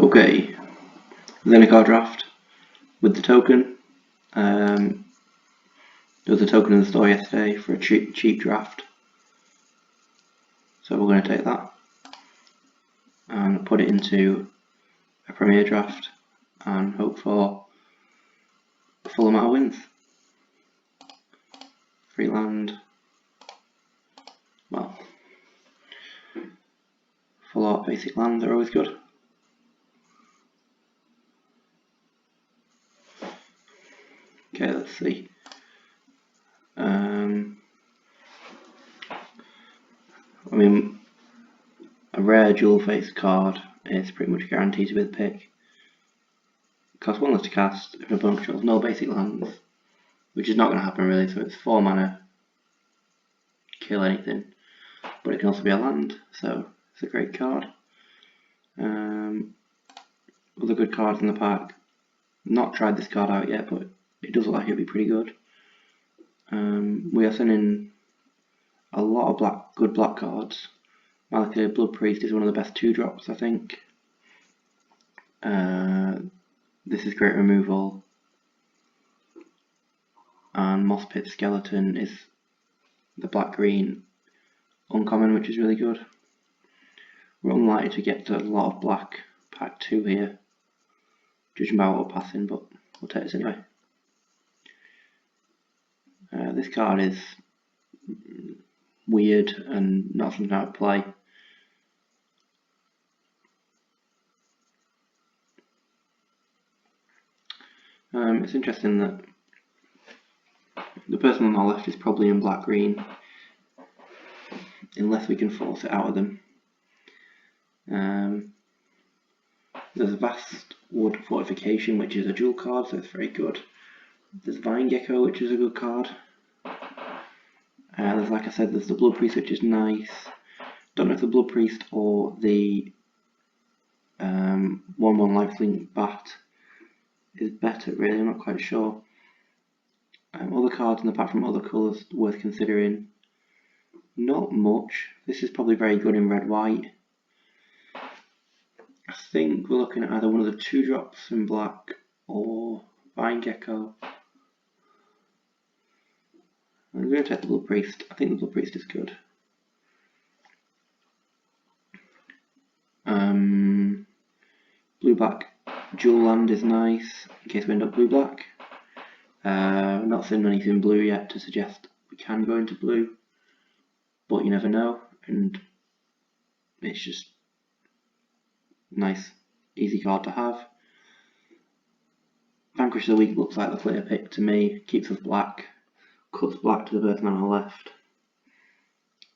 Okay, Zendikar draft with the token. There was a token in the store yesterday for a cheap draft, so we're going to take that and put it into a premier draft and hope for a full amount of wins. Free land, well, full art basic lands are always good. Okay, let's see. I mean, a rare dual face card is pretty much guaranteed to be the pick. Costs 1 less to cast if an opponent controls no basic lands, which is not going to happen really, so it's 4 mana, kill anything, but it can also be a land, so it's a great card. Other good cards in the pack. Not tried this card out yet, but it does look like it'll be pretty good. We are sending a lot of good black cards. Mythic Blood Priest is one of the best 2-drops, I think. This is great removal. And Moss Pit Skeleton is the black-green uncommon, which is really good. We're unlikely to get a lot of black pack 2 here, judging by what we're passing, but we'll take this anyway. This card is weird and not something I would play. It's interesting that the person on our left is probably in black-green, unless we can force it out of them. There's a Vast Wood Fortification, which is a dual card, so it's very good. There's Vine Gecko, which is a good card. There's, like I said, there's the Blood Priest, which is nice. Don't know if the Blood Priest or the 1/1 lifelink bat is better, really. I'm not quite sure. Other cards in the pack from other colours worth considering. Not much. This is probably very good in red-white. I think we're looking at either one of the 2-drops in black or Vine Gecko. I'm going to take the Blood Priest. I think the Blood Priest is good. Blue-black dual land is nice in case we end up blue-black. Not seen anything blue yet to suggest we can go into blue, but you never know, and it's just nice, easy card to have. Vanquish of the Weak looks like the clear pick to me. Keeps us black, cuts black to the person on our left,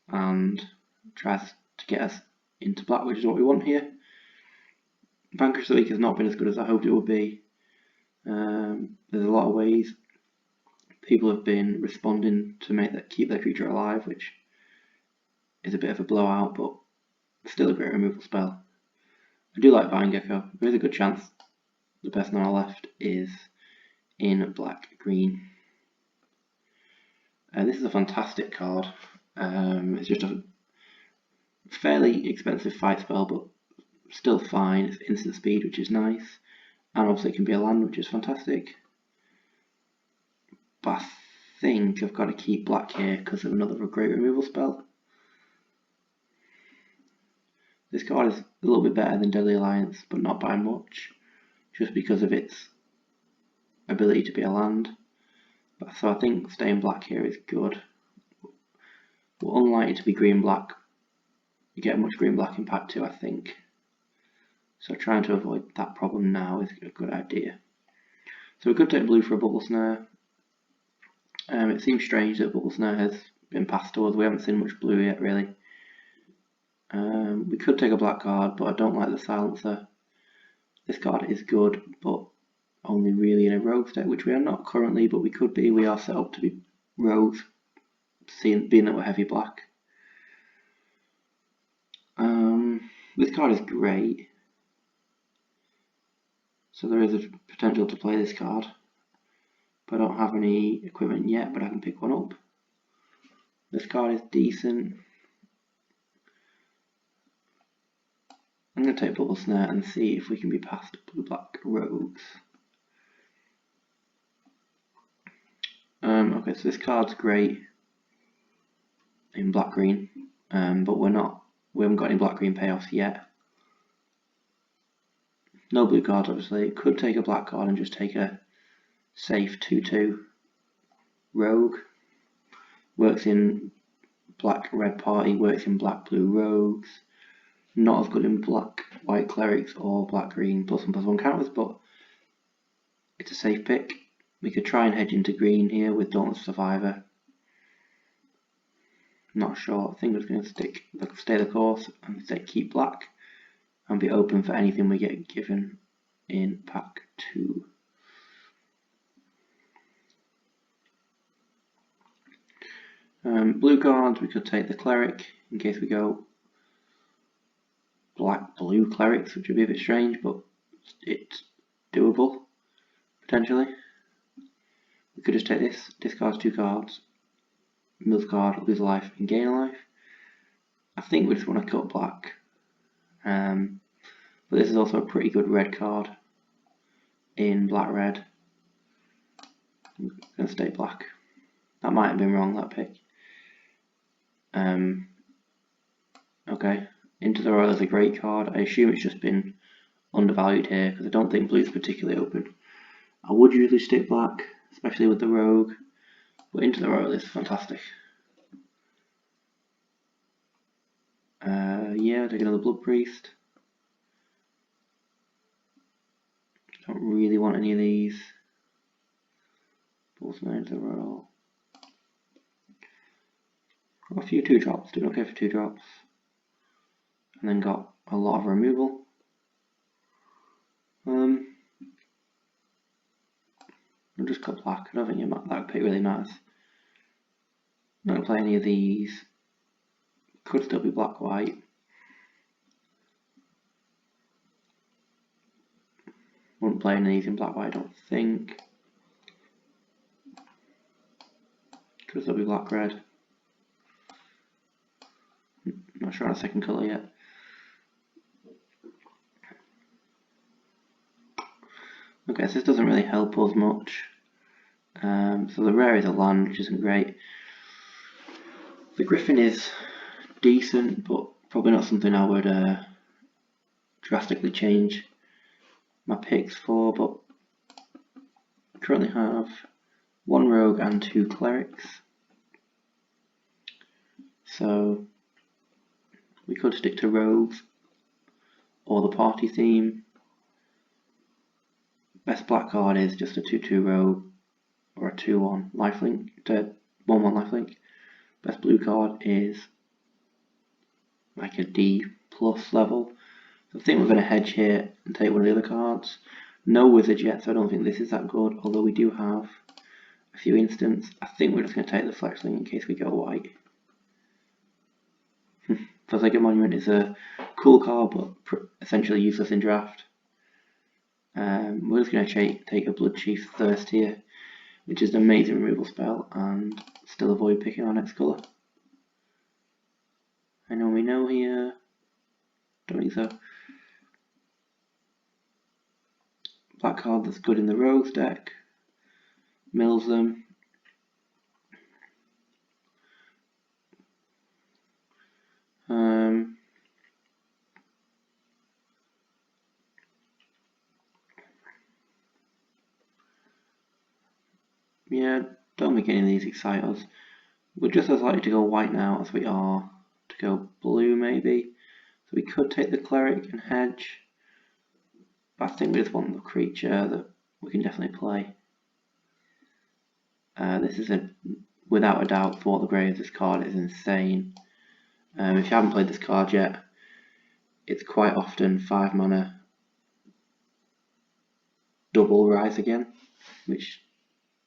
and tries to get us into black, which is what we want here. Vanquish of the Weak has not been as good as I hoped it would be. There's a lot of ways people have been responding to keep their creature alive, which is a bit of a blowout, but still a great removal spell. I do like Vine Gecko. There is a good chance the person on our left is in black-green. This is a fantastic card. It's just a fairly expensive fight spell, but still fine. It's instant speed, which is nice, and obviously it can be a land, which is fantastic. But I think I've got to keep black here because of another great removal spell. This card is a little bit better than Deadly Alliance, but not by much, just because of its ability to be a land. So I think staying black here is good. We're unlikely to be green-black. You get much green-black in pack 2, I think. So trying to avoid that problem now is a good idea. So we could take blue for a Bubble Snare. It seems strange that Bubble Snare has been passed to us. We haven't seen much blue yet, really. We could take a black card, but I don't like the Silencer. This card is good, but only really in a rogue deck, which we are not currently, but we could be. We are set up to be rogues, being that we're heavy black. This card is great, so there is a potential to play this card, but I don't have any equipment yet, but I can pick one up. This card is decent. I'm going to take Bubble Snare and see if we can be past blue-black rogues. Okay, so this card's great in black-green, but we haven't got any black-green payoffs yet. No blue cards, obviously. It could take a black card and just take a safe 2/2 rogue. Works in black-red party, works in black-blue rogues. Not as good in black-white clerics or black-green +1/+1 counters, but it's a safe pick. We could try and hedge into green here with Dauntless Survivor. Not sure. I think we're just going to stay the course and keep black and be open for anything we get given in pack 2. Blue cards, we could take the cleric in case we go black-blue clerics, which would be a bit strange, but it's doable potentially. We could just take this, discard 2 cards, mills card, lose a life and gain a life. I think we just want to cut black. But this is also a pretty good red card in black-red. I'm going to stay black. That might have been wrong, that pick. Okay, Into the Royal is a great card. I assume it's just been undervalued here because I don't think blue's particularly open. I would usually stick black, especially with the rogue, but Into the Royal is fantastic. Yeah, take another Blood Priest. Don't really want any of these. Pulse Into the Royal. Got a few 2-drops, doing okay for 2 drops. And then got a lot of removal. I'll just cut black. I don't think that pick really matters. Not gonna play any of these. Could still be black-white. Wouldn't play any of these in black-white, I don't think. Could still be black-red. Not sure on a second colour yet. Okay, so this doesn't really help us much. So the rare is a land, which isn't great. The Griffin is decent, but probably not something I would drastically change my picks for, but I currently have 1 rogue and 2 clerics. So we could stick to rogues or the party theme. Best black card is just a 2/2 rogue or a 2/1 lifelink, 1/1 lifelink. Best blue card is like a D+ level. So I think we're going to hedge here and take one of the other cards. No wizard yet, so I don't think this is that good, although we do have a few instants. I think we're just going to take the Flexling in case we go white. Forsaken Monument is a cool card, but essentially useless in draft. We're just going to take a Blood Chief Thirst here, which is an amazing removal spell, and still avoid picking our next colour. I know we know here. Don't think so. Black card that's good in the rogues deck. Mills them. Yeah, don't make any of these excite us. We're just as likely to go white now as we are to go blue, maybe. So we could take the cleric and hedge, but I think we just want the creature that we can definitely play. This is without a doubt, Thwart the Grave. This card is insane. If you haven't played this card yet, it's quite often 5 mana double Rise Again, which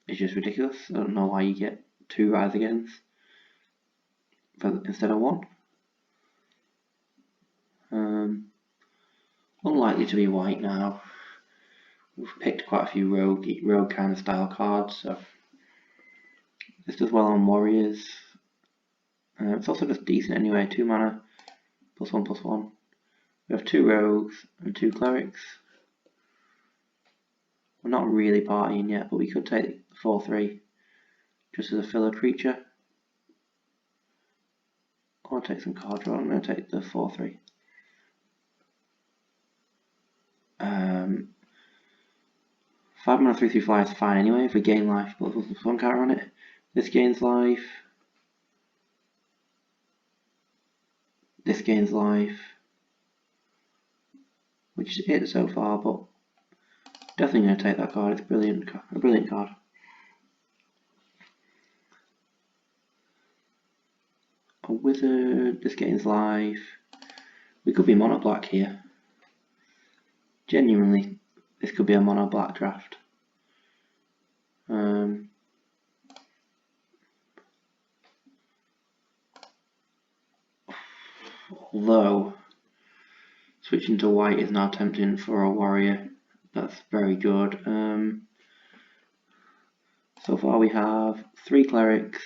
is just ridiculous. I don't know why you get 2 Rise Agains instead of 1. Unlikely to be white now. We've picked quite a few rogue kind of style cards, so this does well on warriors. It's also just decent anyway. 2 mana, +1/+1. We have 2 rogues and 2 clerics. We're not really partying yet, but we could take 4-3 just as a filler creature. Or take some card draw. I'm going to take the 4-3. 5 mana 3/3 fly is fine anyway if we gain life, but there's one counter on it. This gains life. This gains life. Which is it so far, but definitely going to take that card. It's a brilliant card. A wizard, this gains life. We could be mono black here. Genuinely, this could be a mono black draft. Although switching to white is now tempting for a warrior. That's very good. So far we have 3 clerics,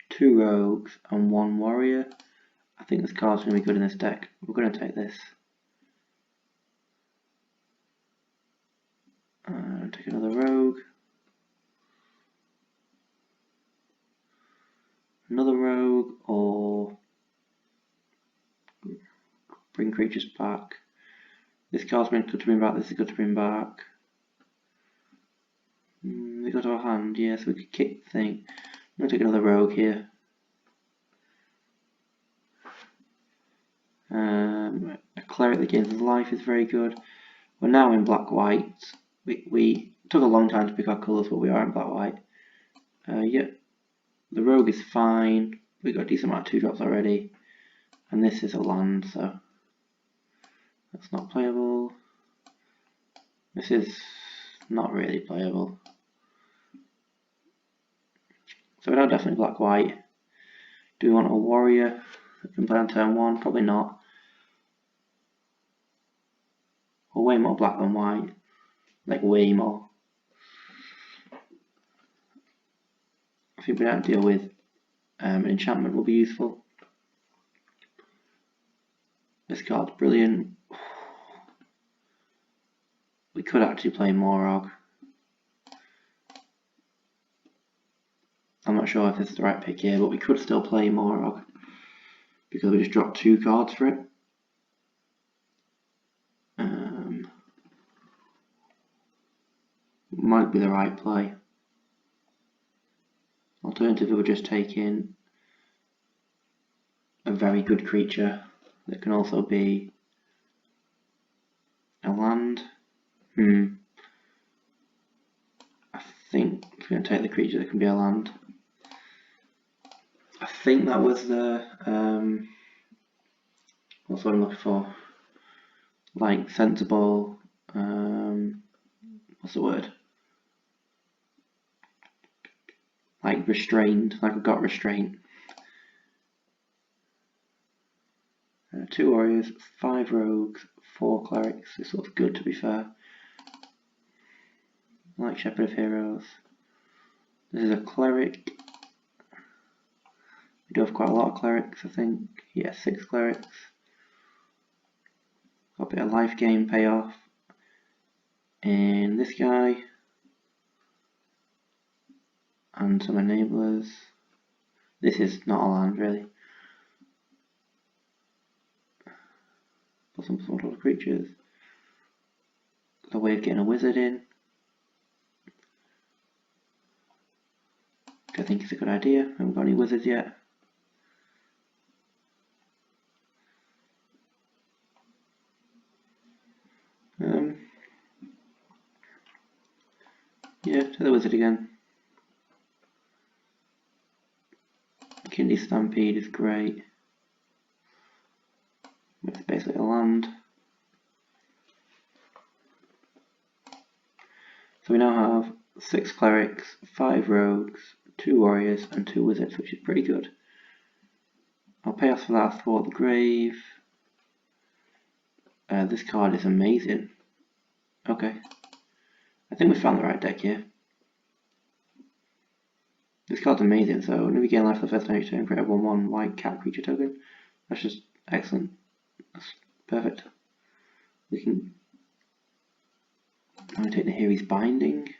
2 rogues and 1 warrior. I think this card's going to be good in this deck. We're going to take this. Take another rogue. Another rogue, or bring creatures back. This card's been good to bring back, this is good to bring back. They go to our hand, yeah, so we could kick the thing. I'm going to take another rogue here. A cleric that gains life is very good. We're now in black-white. We took a long time to pick our colours, but we are in black-white. Yeah, the rogue is fine. We got a decent amount of 2-drops already. And this is a land, so that's not playable. This is not really playable. So we're now definitely black-white. Do we want a warrior that can play on turn 1? Probably not. We're way more black than white. Like way more. I think we don't deal with an enchantment will be useful. This card's brilliant. We could actually play Morog. I'm not sure if this is the right pick here, but we could still play Morog because we just dropped 2 cards for it. Might be the right play. Alternatively, we're just taking a very good creature that can also be a land. I think we're going to take the creature that can be a land. I think that was the what's what I'm looking for? Like sensible. What's the word? Like restrained. Like I've got restraint. 2 warriors, 5 rogues, 4 clerics. This looks good, to be fair. I like Shepherd of Heroes. This is a cleric. We do have quite a lot of clerics, I think. Yeah, 6 clerics. Got a bit of life gain payoff. And this guy. And some enablers. This is not a land, really. Put some sort of creatures. The way of getting a wizard in. Which I think is a good idea. I haven't got any wizards yet. Yeah, to the wizard again. Kidney Stampede is great. It's basically a land. So we now have 6 clerics, 5 rogues, 2 warriors and 2 wizards, which is pretty good. I'll pay off for that Thwart the Grave. This card is amazing. Okay. I think we found the right deck here. This card's amazing, so when we gain life for the first time each turn, create a 1/1 white cat creature token. That's just excellent. That's perfect. We can take the Here's Binding.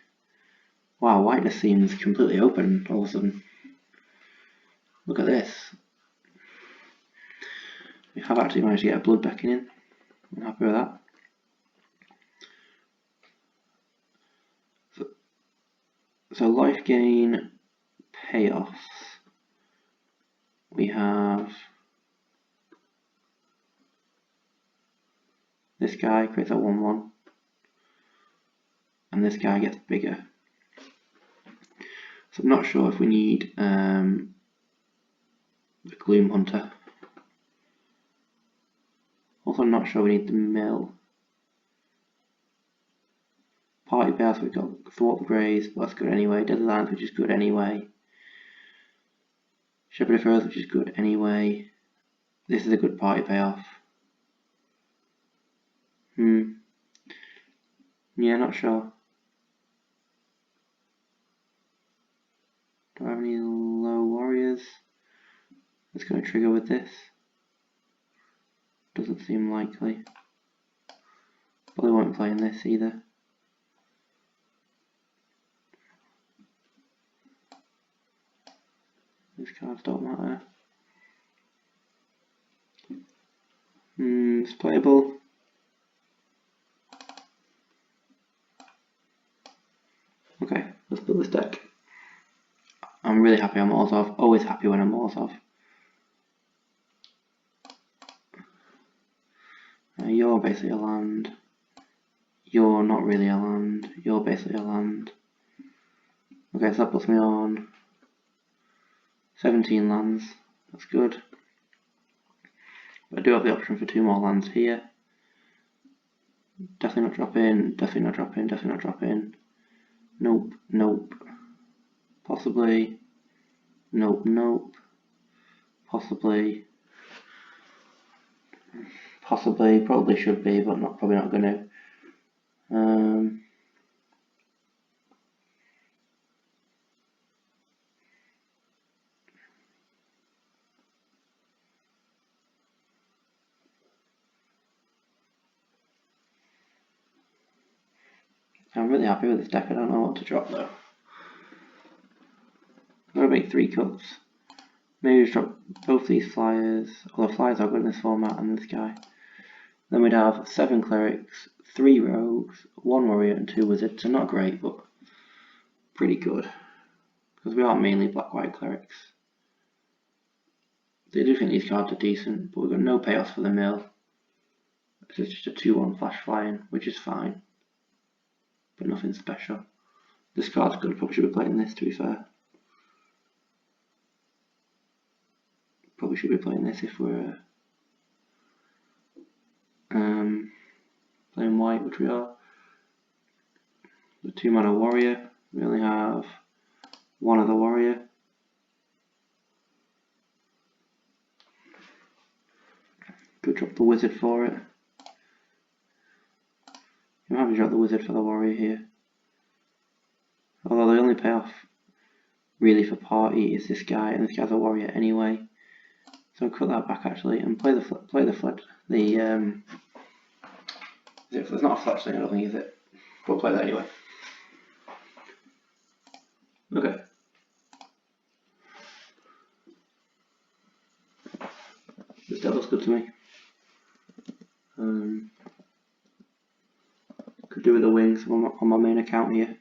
Wow, whiteness seems completely open all of a sudden. Look at this. We have actually managed to get a blood beckoning. I'm happy with that. So life gain payoffs. We have this guy creates a 1/1, and this guy gets bigger. So I'm not sure if we need the Gloom Hunter. Also, I'm not sure we need the mill. Party payoffs, we've got Thwart the Greys, but that's good anyway. Deadly Lance, which is good anyway. Shepherd of Earth, which is good anyway. This is a good party payoff. Yeah, not sure. Do I have any low warriors? That's going to trigger with this. Doesn't seem likely. Probably won't play in this either. These cards don't matter. It's playable. Okay, let's build this deck. I'm really happy on Morozov. Always happy when I'm Morozov. You're basically a land. You're not really a land. You're basically a land. Okay, so that puts me on 17 lands. That's good. But I do have the option for 2 more lands here. Definitely not drop in. Definitely not drop in. Definitely not drop in. Nope. Nope. Possibly. Nope. Nope. Possibly. Possibly. Probably should be, but not. Probably not going to. I'm really happy with this deck. I don't know what to drop though. I'm going to make 3 cuts. Maybe just drop both these flyers. All the flyers are good in this format and this guy. Then we'd have 7 clerics, 3 rogues, 1 warrior and 2 wizards. So not great, but pretty good. Because we are mainly black-white clerics. I do think these cards are decent, but we've got no payoffs for the mill. It's just a 2/1 flash flying, which is fine. But nothing special. This card's good, probably should be playing this to be fair. Probably should be playing this if we're playing white, which we are. The 2-mana warrior, we only have 1 other warrior. Could drop the wizard for it. I'm happy to drop the wizard for the warrior here. Although the only payoff really for party is this guy, and this guy's a warrior anyway. So I'll cut that back actually and play the there's not a fletchling, I don't think, is it? We'll play that anyway. Okay. This deck looks good to me. Could do with the wings on my main account here.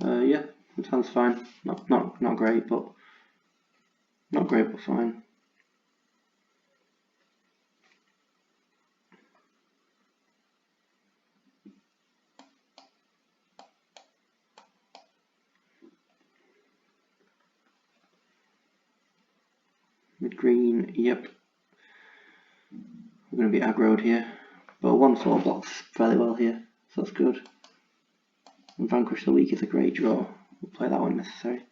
Yeah, it sounds fine. Not great, but fine. Mid green, yep. We're going to be aggroed here, but 1/4 blocks fairly well here, so that's good. And Vanquish the Weak is a great draw. We'll play that when necessary.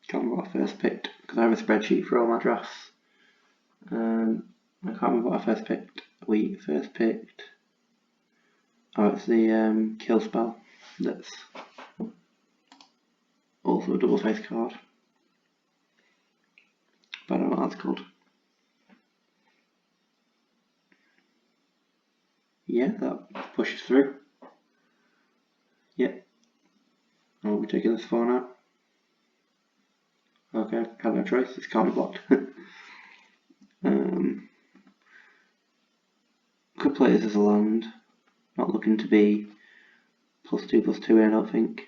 Can't remember what I first picked because I have a spreadsheet for all my drafts. I can't remember what I first picked. We first picked... Oh, it's the kill spell. That's also a double face card. But I don't know what that's called. Yeah, that pushes through. Yep. Oh, we're taking this far now. Okay, have no choice, it's can't be blocked. Could play this as a land. Not looking to be +2/+2, I don't think.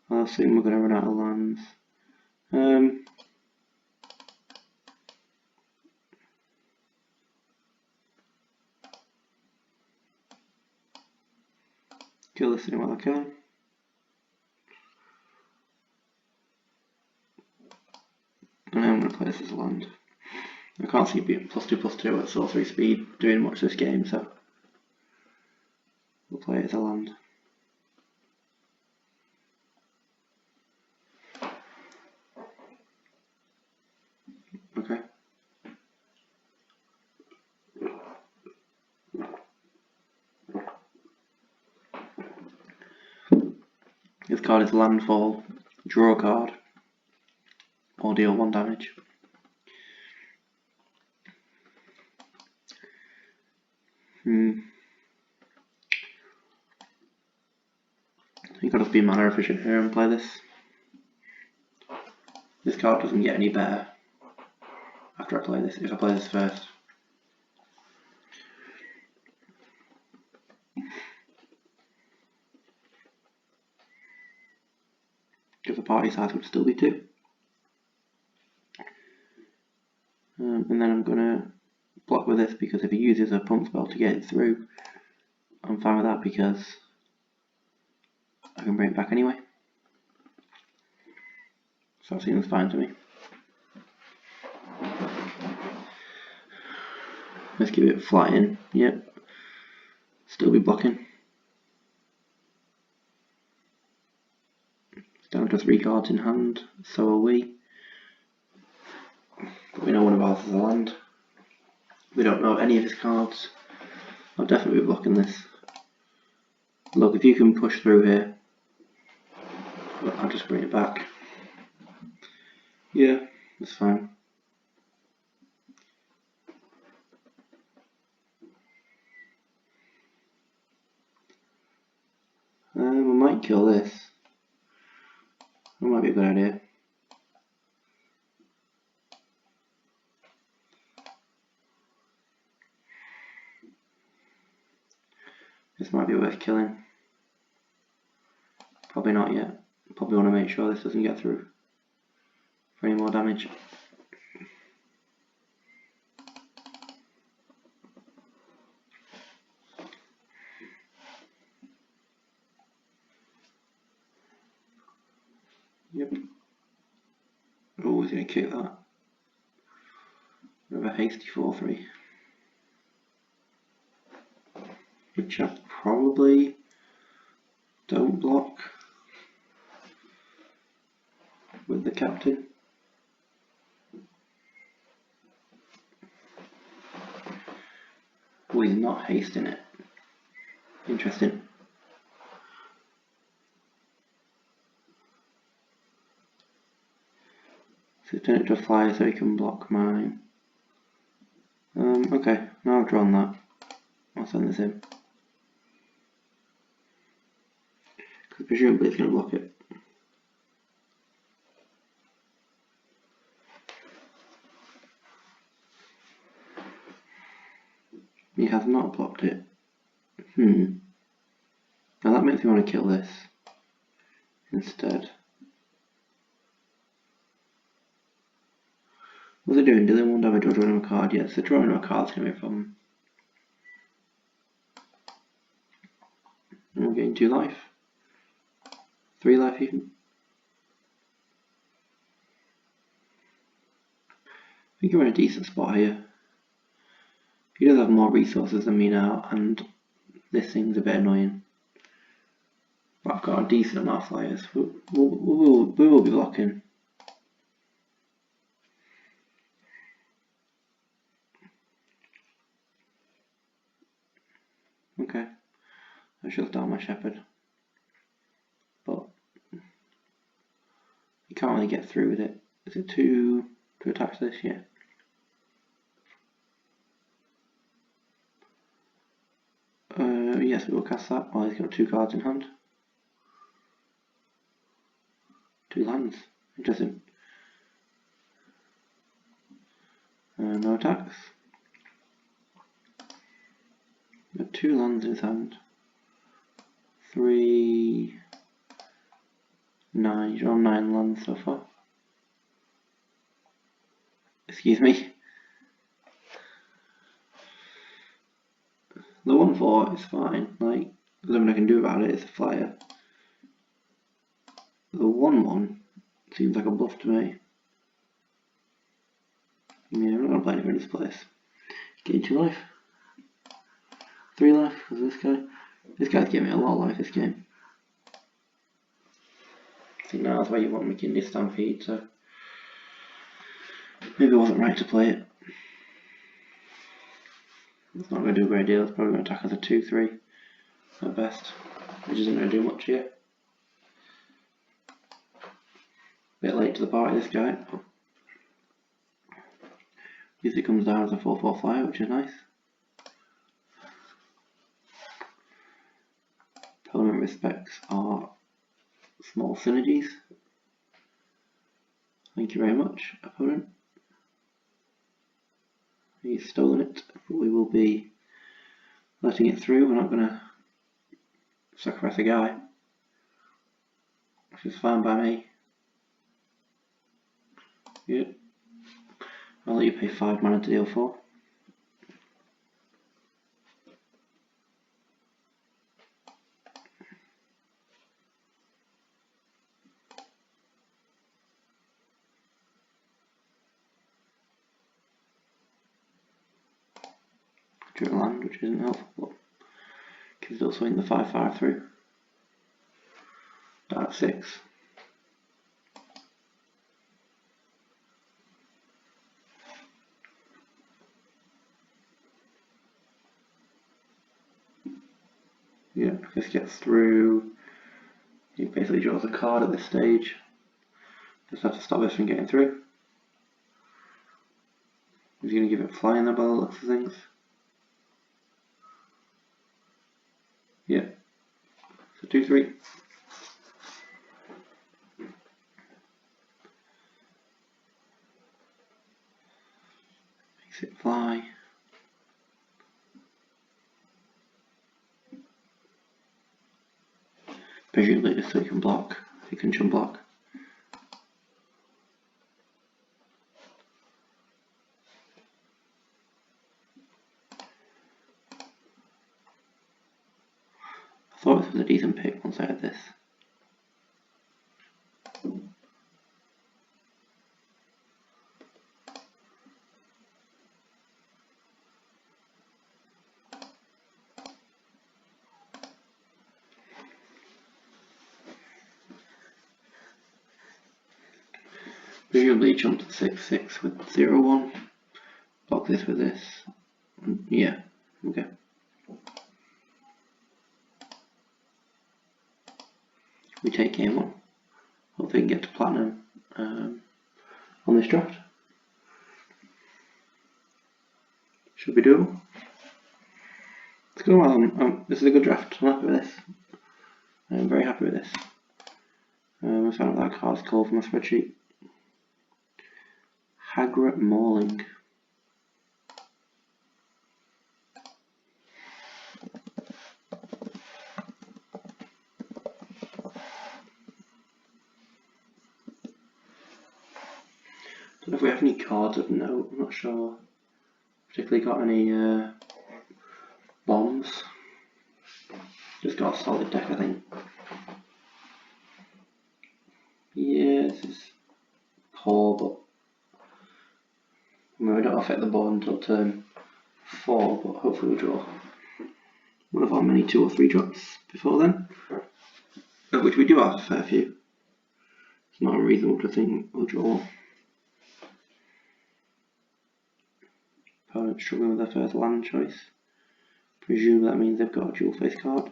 I assume we're going to run out of lands. Kill this thing while I can. And I'm going to play this as a land. I can't see it being +2/+2 at sorcery speed doing much this game, so we'll play it as a land. Okay. This card is landfall, draw a card, or deal 1 damage. You've got to be mana efficient here and play this. This card doesn't get any better after I play this, if I play this first. Because the party size would still be 2. And then I'm going to block with this because if he uses a pump spell to get it through, I'm fine with that because I can bring it back anyway. So that seems fine to me. Let's give it flying. Yep. Still be blocking. Down to 3 cards in hand, so are we. But we know one of ours is a land. We don't know any of his cards. I'll definitely be blocking this. Look, if you can push through here, I'll just bring it back. Yeah, that's fine. I might kill this. That might be a good idea. This might be worth killing. Probably not yet. Probably want to make sure this doesn't get through for any more damage. Yep. Oh, he's going to kick that. Another hasty 4/3. Which I probably don't block with the captain. Oh, he's not hasting it. Interesting. So turn it to a flyer so he can block mine. Okay, now I've drawn that. I'll send this in. Because presumably it's going to block it. He has not blocked it. Now that makes me want to kill this instead. What's it doing? Dealing 1 damage or drawing a card? Yes, so drawing a card's going to be a problem. And we're getting 2 life. 3 life even. I think we're in a decent spot here. He does have more resources than me now, and this thing's a bit annoying. But I've got a decent amount of flyers. We will be blocking. Okay. That shuts down my shepherd. But you can't really get through with it. Is it 2 to attack this? Yeah. Yes, we will cast that. Oh, he's got 2 cards in hand. 2 lands. Interesting. No attacks. Got 2 lands in his hand. 3, 9. He's on 9 lands so far. Excuse me. The 1/4 is fine. Like, there's nothing I can do about it. It's a flyer. The 1/1 seems like a bluff to me. Yeah, I'm not gonna play anything in this place. Gain 2 life. 3 life because this guy's giving me a lot of life this game. I think that's why you want McKinley Stampede, so maybe it wasn't right to play it. It's not going to do a great deal. It's probably going to attack as a 2/3 at best, which isn't going to do much here. Bit late to the party, this guy. Mythic comes down as a 4/4 flyer, which is nice. Opponent respects our small synergies. Thank you very much, opponent. He's stolen it, but we will be letting it through. We're not going to sacrifice a guy, which is fine by me. Yeah. I'll let you pay 5 mana to deal 4. Drew land, which isn't helpful, but gives us swing the 5/5 through. Dark 6. Yeah, if this gets through, he basically draws a card at this stage. Just have to stop this from getting through. He's going to give it flying there by the looks of things. Yeah, so 2/3. Makes it fly. Presumably just so he can block, he can jump block. I thought this was a decent pick once I had this. Presumably jump to 6/6 with 0/1. Block this with this. Yeah, okay. We take game 1. Hopefully we can get to platinum on this draft. Should be doable. It's going well. This is a good draft. I'm happy with this. I'm very happy with this. I found out that card's called from my spreadsheet. Hagret Mauling. Don't know if we have any cards of note. I'm not sure. Particularly got any bombs. Just got a solid deck, I think. Yeah, this is poor, but I mean, we don't affect the board until turn 4, but hopefully we'll draw one of our many 2 or 3 drops before then, of which we do have a fair few. It's not unreasonable to think we'll draw. Opponent struggling with their first land choice. Presume that means they've got a dual face card.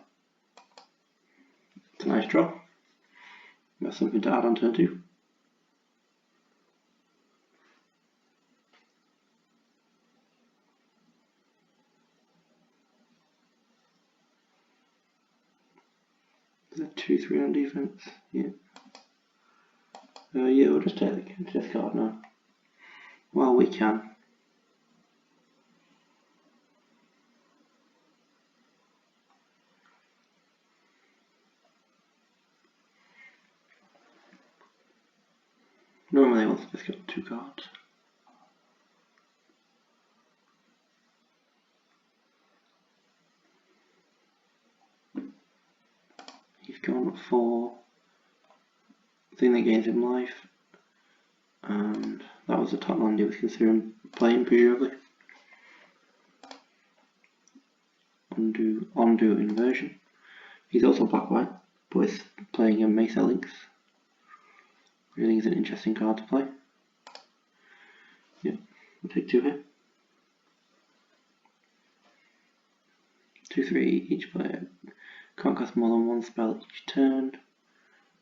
It's a nice draw. Got something to add on turn 2. Is that 2-3 on defense? Yeah. Yeah, we'll just take this card now. Well, we can. Normally I want to just get 2 cards. He's gone for thing that gains him life, and that was the top land he was considering playing, presumably. Undo inversion. He's also black-white, but he's playing a Mesa Lynx. I think it's an interesting card to play. Yeah, we'll take 2 here. 2-3, each player can't cast more than 1 spell each turn.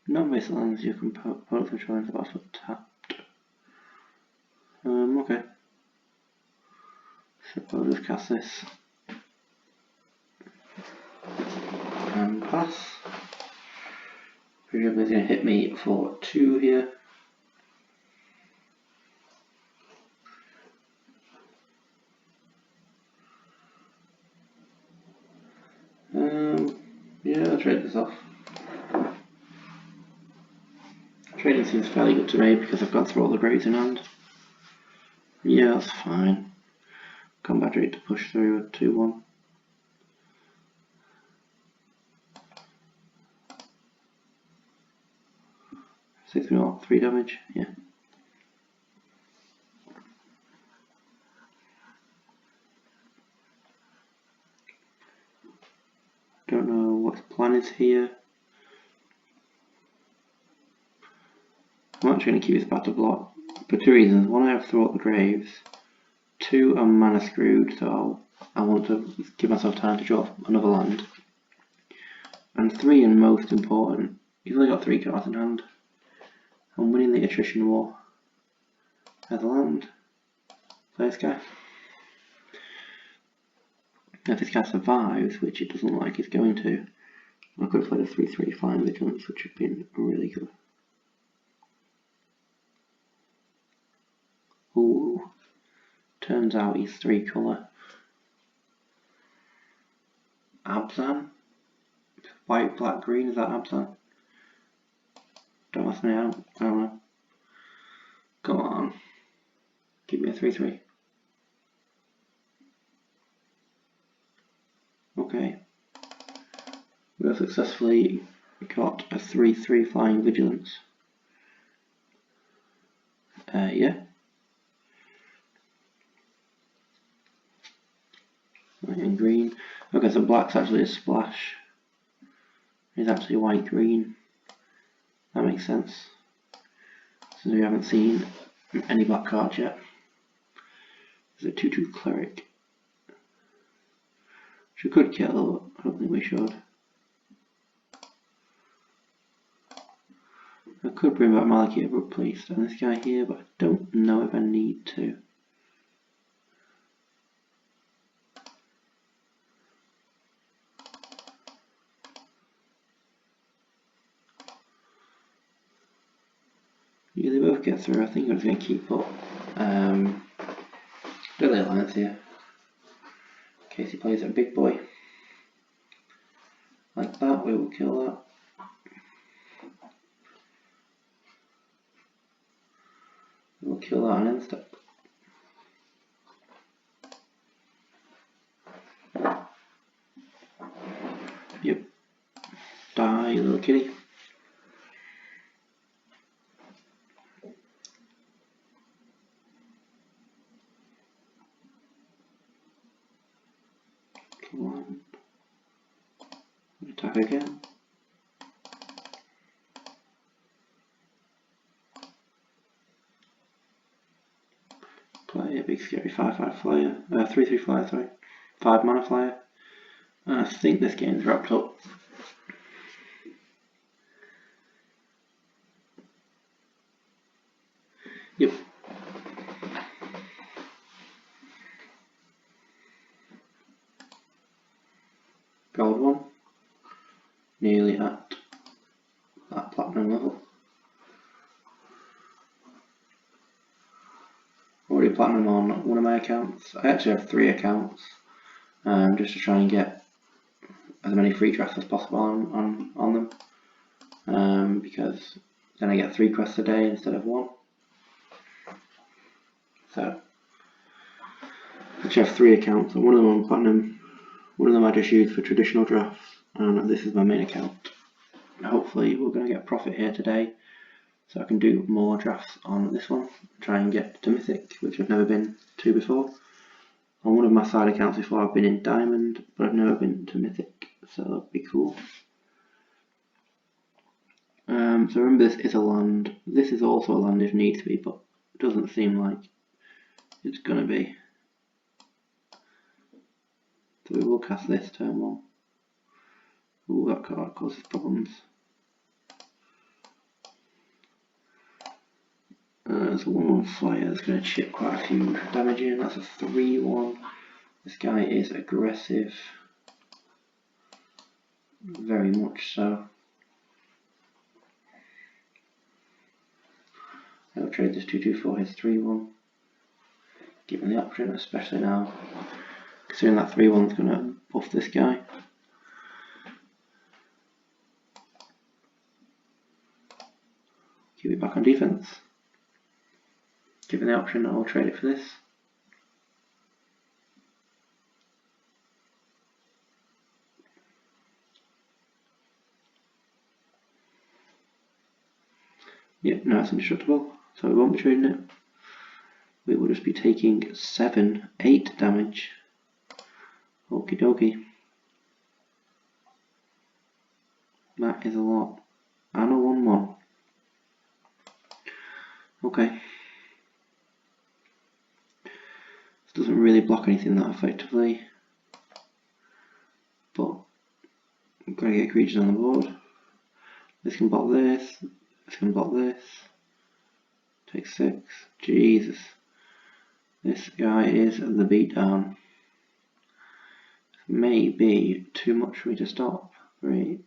Non-basic lands your opponent controls are also tapped. Okay. So I'll just cast this. And pass. Presumably it's going to hit me for 2 here. Yeah, I'll trade this off. Trading seems fairly good to me because I've got through all the graves in hand. Yeah, that's fine. Combat rate to push through at 2-1. Six more, 3 damage, yeah. Don't know what his plan is here. I'm actually going to keep this battle block for 2 reasons. 1, I have through all the graves. 2, I'm mana screwed, so I want to give myself time to draw another land. And 3, and most important, you've only got 3 cards in hand. I'm winning the attrition war. As a land, play this guy. If this guy survives, which it doesn't look like he's going to, I could have played a 3-3 Flying Vigilance, which would have been really good. Ooh, turns out he's 3 colour. Abzan? White, black, green, is that Abzan? Don't ask me out, I don't know. Come on, give me a 3-3. Okay, we have successfully got a 3-3 Flying Vigilance. Yeah. Right, and green. Okay, so black's actually a splash. It's actually white green. That makes sense. Since we haven't seen any black cards yet. There's a 2-2 Cleric. Which we could kill, I don't think we should. I could bring back Malachite Abrupt Priest and this guy here, but I don't know if I need to. Yeah, they both get through. I think I'm just going to keep up Deadly Alliance here. In case he plays a big boy. Like that, we will kill that. We'll kill that on instant. Yep. Die, little kitty. Come on. Attack again. Play a big scary 5-5 flyer. 3-3 flyer, sorry. 5 mana flyer. I think this game's wrapped up. Yep. Gold one. Nearly at that platinum level. Already platinum on one of my accounts. I actually have 3 accounts, just to try and get as many free quests as possible on them, because then I get 3 quests a day instead of 1. So I actually have 3 accounts, and one of them on platinum, one of them I just use for traditional drafts, and this is my main account. Hopefully we're going to get profit here today, so I can do more drafts on this one, try and get to Mythic, which I've never been to before. On one of my side accounts before I've been in Diamond, but I've never been to Mythic, so that'd be cool. So remember, this is a land. This is also a land if needs to be, but it doesn't seem like it's going to be. So we will cast this turn 1. Ooh, that card causes problems. There's a 1/1 flyer that's going to chip quite a few damage in. That's a 3/1. This guy is aggressive. Very much so. I'll trade this 2/2 for his 3/1. Give him the option, especially now, considering that 3/1's going to buff this guy. Keep it back on defense. Given the option, I'll trade it for this. Yep, now it's indestructible, so we won't be trading it. We will just be taking 8 damage. Okie dokie. That is a lot. And a 1/1. Okay. This doesn't really block anything that effectively, but I'm going to get creatures on the board. This can block this. This can block this. Take 6. Jesus. This guy is the beatdown. This may be too much for me to stop. 3.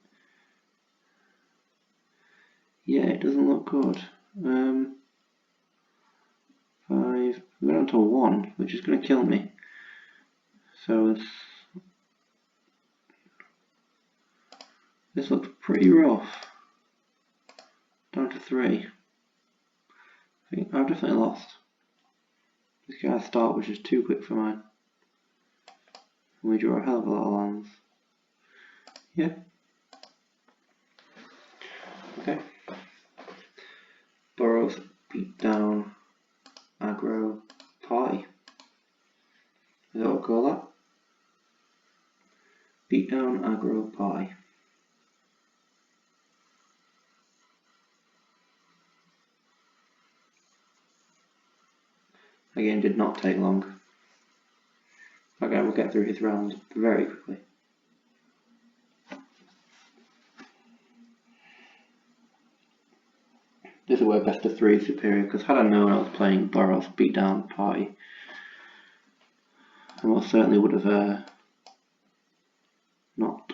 Yeah, it doesn't look good. 5. We're down to 1, which is going to kill me. So this looks pretty rough. Down to 3. I think I've definitely lost. This guy's start was just too quick for mine. And we draw a hell of a lot of lands. Yeah. Okay. Burrows, beat down, aggro, party. Is that what we call that? Beat down, aggro, party. Again, did not take long. Okay, we'll get through his round very quickly. This will work best of 3 superior, because had I known I was playing Burrows beatdown party, I most certainly would have not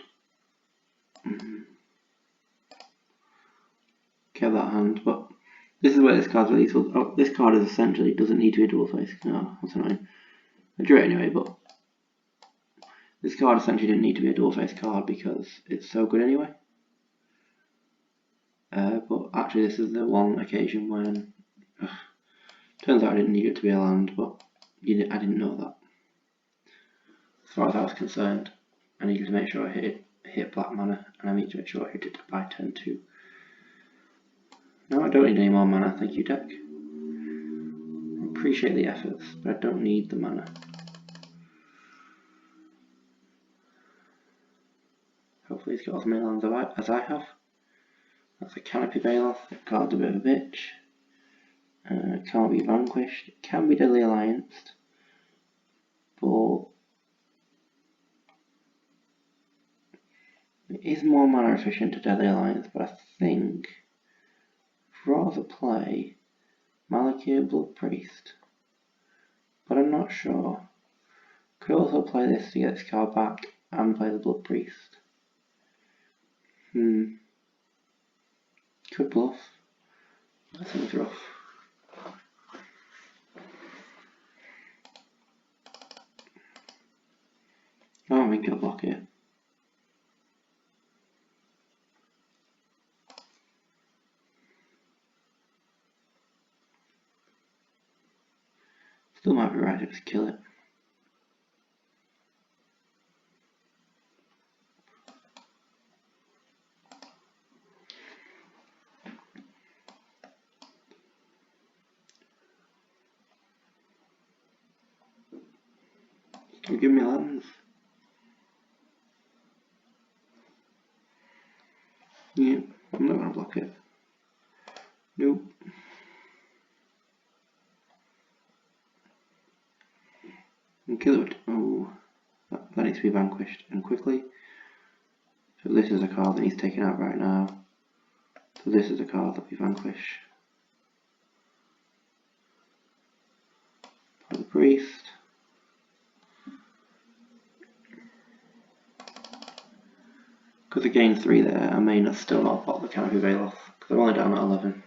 kept that hand. But this is where this card's really useful. Oh, this card is essentially doesn't need to be a dual face. No, that's annoying. I drew it anyway, but this card essentially didn't need to be a dual face card because it's so good anyway. But actually this is the one occasion when turns out I didn't need it to be a land, but I didn't know that. As far as I was concerned, I needed to make sure I hit black mana, and I need to make sure I hit it by turn 2. No, I don't need any more mana, thank you deck. I appreciate the efforts, but I don't need the mana. Hopefully he's got as many lands as I have. That's a Canopy Baloth. That card's a bit of a bitch. Can't be vanquished. It can be deadly allianced. But is more mana efficient to Deadly Alliance, but I think I'd rather play Malakir Blood Priest. But I'm not sure. Could also play this to get this card back and play the Blood Priest. Could bluff. That seems rough. I don't think I'll block it. Still might be right to just kill it. Don't give me lands. Yeah, I'm not gonna block it. Nope. And kill it. Oh, that needs to be vanquished, and quickly. So this is a card that needs taken out right now. So this is a card that we vanquish. Play the Priest. Because I gained 3 there, I may not still not pop the Canopy Veil off, because I'm only down at 11.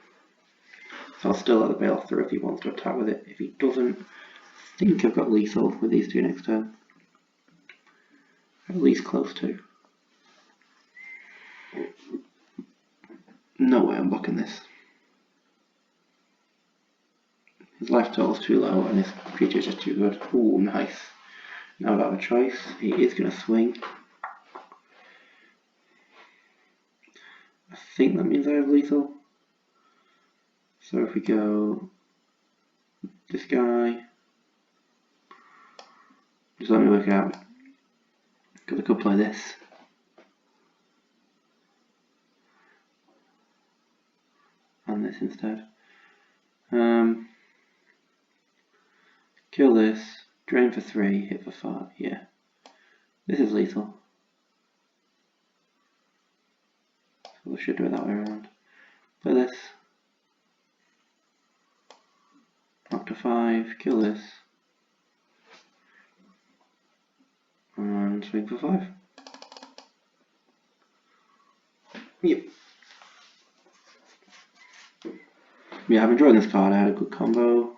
So I'll still let the Veil off through if he wants to attack with it. If he doesn't, I think I've got lethal with these 2 next turn. At least close to. No way I'm blocking this. His life total's too low and his creature's just too good. Ooh, nice. Now I don't have a choice. He is going to swing. I think that means I have lethal. So if we go this guy, just let me work out, because I could play this. And this instead. Kill this, drain for 3, hit for 5, yeah. This is lethal. So we should do it that way around. Play this. Knock to 5, kill this. And swing for 5. Yep. Yeah, I'm enjoying this card. I had a good combo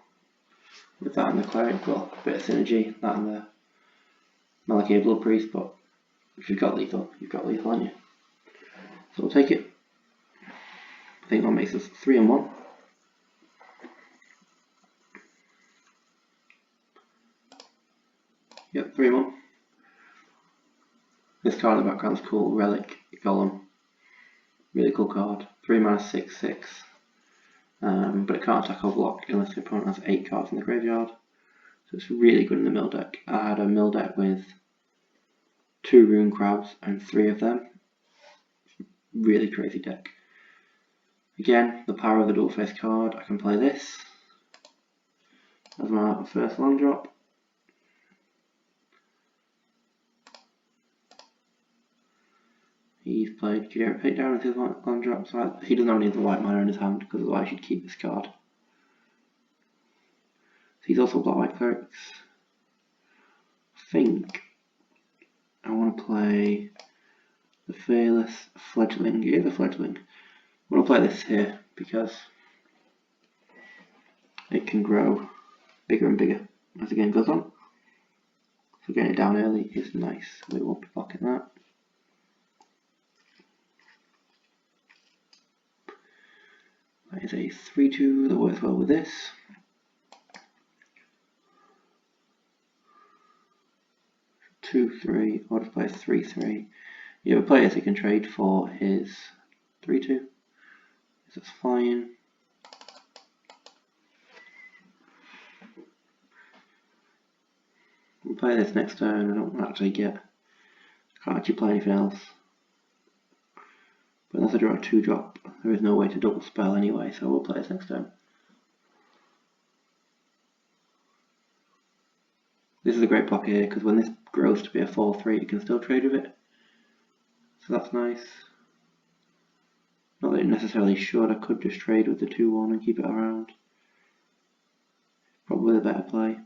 with that and the Cleric. Well, a bit of synergy, that and the Malakir Blood Priest, but if you've got lethal, haven't you? So we'll take it. I think that makes us 3-1. Yep, 3-1. This card in the background is cool. Relic Golem. Really cool card. 3 mana 6/6. But it can't attack or block unless the opponent has 8 cards in the graveyard. So it's really good in the mill deck. I had a mill deck with 2 Rune Crabs and 3 of them. Really crazy deck. Again, the power of the dual face card. I can play this as my first land drop. He's played Kidera Pit down with his land drop, so he doesn't have any of the white mana in his hand, because otherwise he'd keep this card. So he's also black white clerics. I think I want to play the Fearless Fledgling. Yeah, the Fledgling. I want to play this here because it can grow bigger and bigger as the game goes on. So getting it down early is nice. We won't be blocking that. That is a 3/2 that works well with this. Two, 3, I'll just play 3/3. Yeah, we play as he can trade for his 3/2. That's fine. We'll play this next turn. I don't actually can't actually play anything else. But unless I draw a 2-drop, there is no way to double spell anyway, so we'll play this next turn. This is a great block here, because when this grows to be a 4/3, you can still trade with it. so that's nice. Not that it necessarily should, I could just trade with the 2-1 and keep it around. Probably the better play.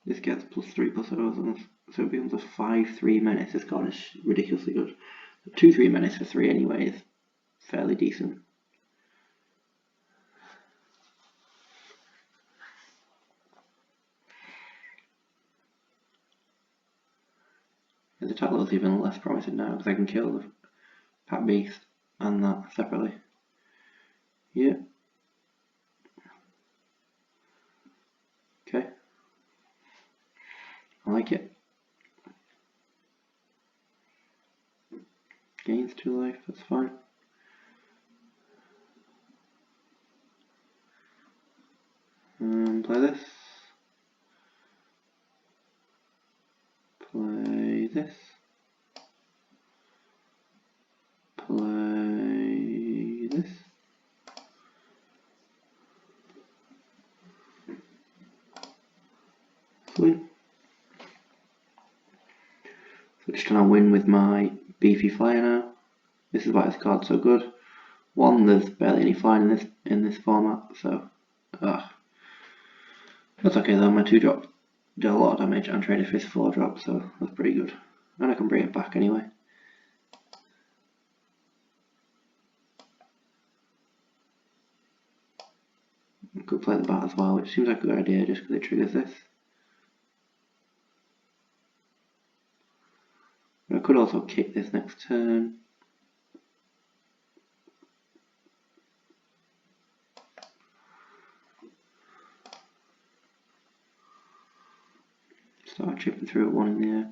This gets +3/+0, so it becomes a 5-3 menace. This card is ridiculously good. 2-3 menace for 3 anyway is fairly decent. The title is even less promising now because I can kill the Pat Beast and that separately. Yeah. Okay. I like it. Gains 2 life, that's fine. Play this. Play this. Play this. Win. So just trying to win with my beefy flyer now. This is why this card's so good. One, there's barely any flying in this format, so that's okay though. My 2-drop did a lot of damage and traded for his 4-drop, so that's pretty good. And I can bring it back anyway. I could play the bat as well, which seems like a good idea just because it triggers this. But I could also kick this next turn. Start chipping through at 1 in the air.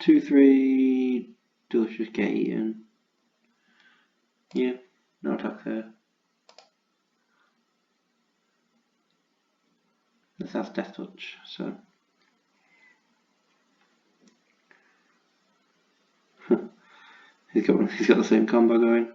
2-3 does just get eaten. Yeah, no attack there. This has Death Touch, so he's got the same combo going.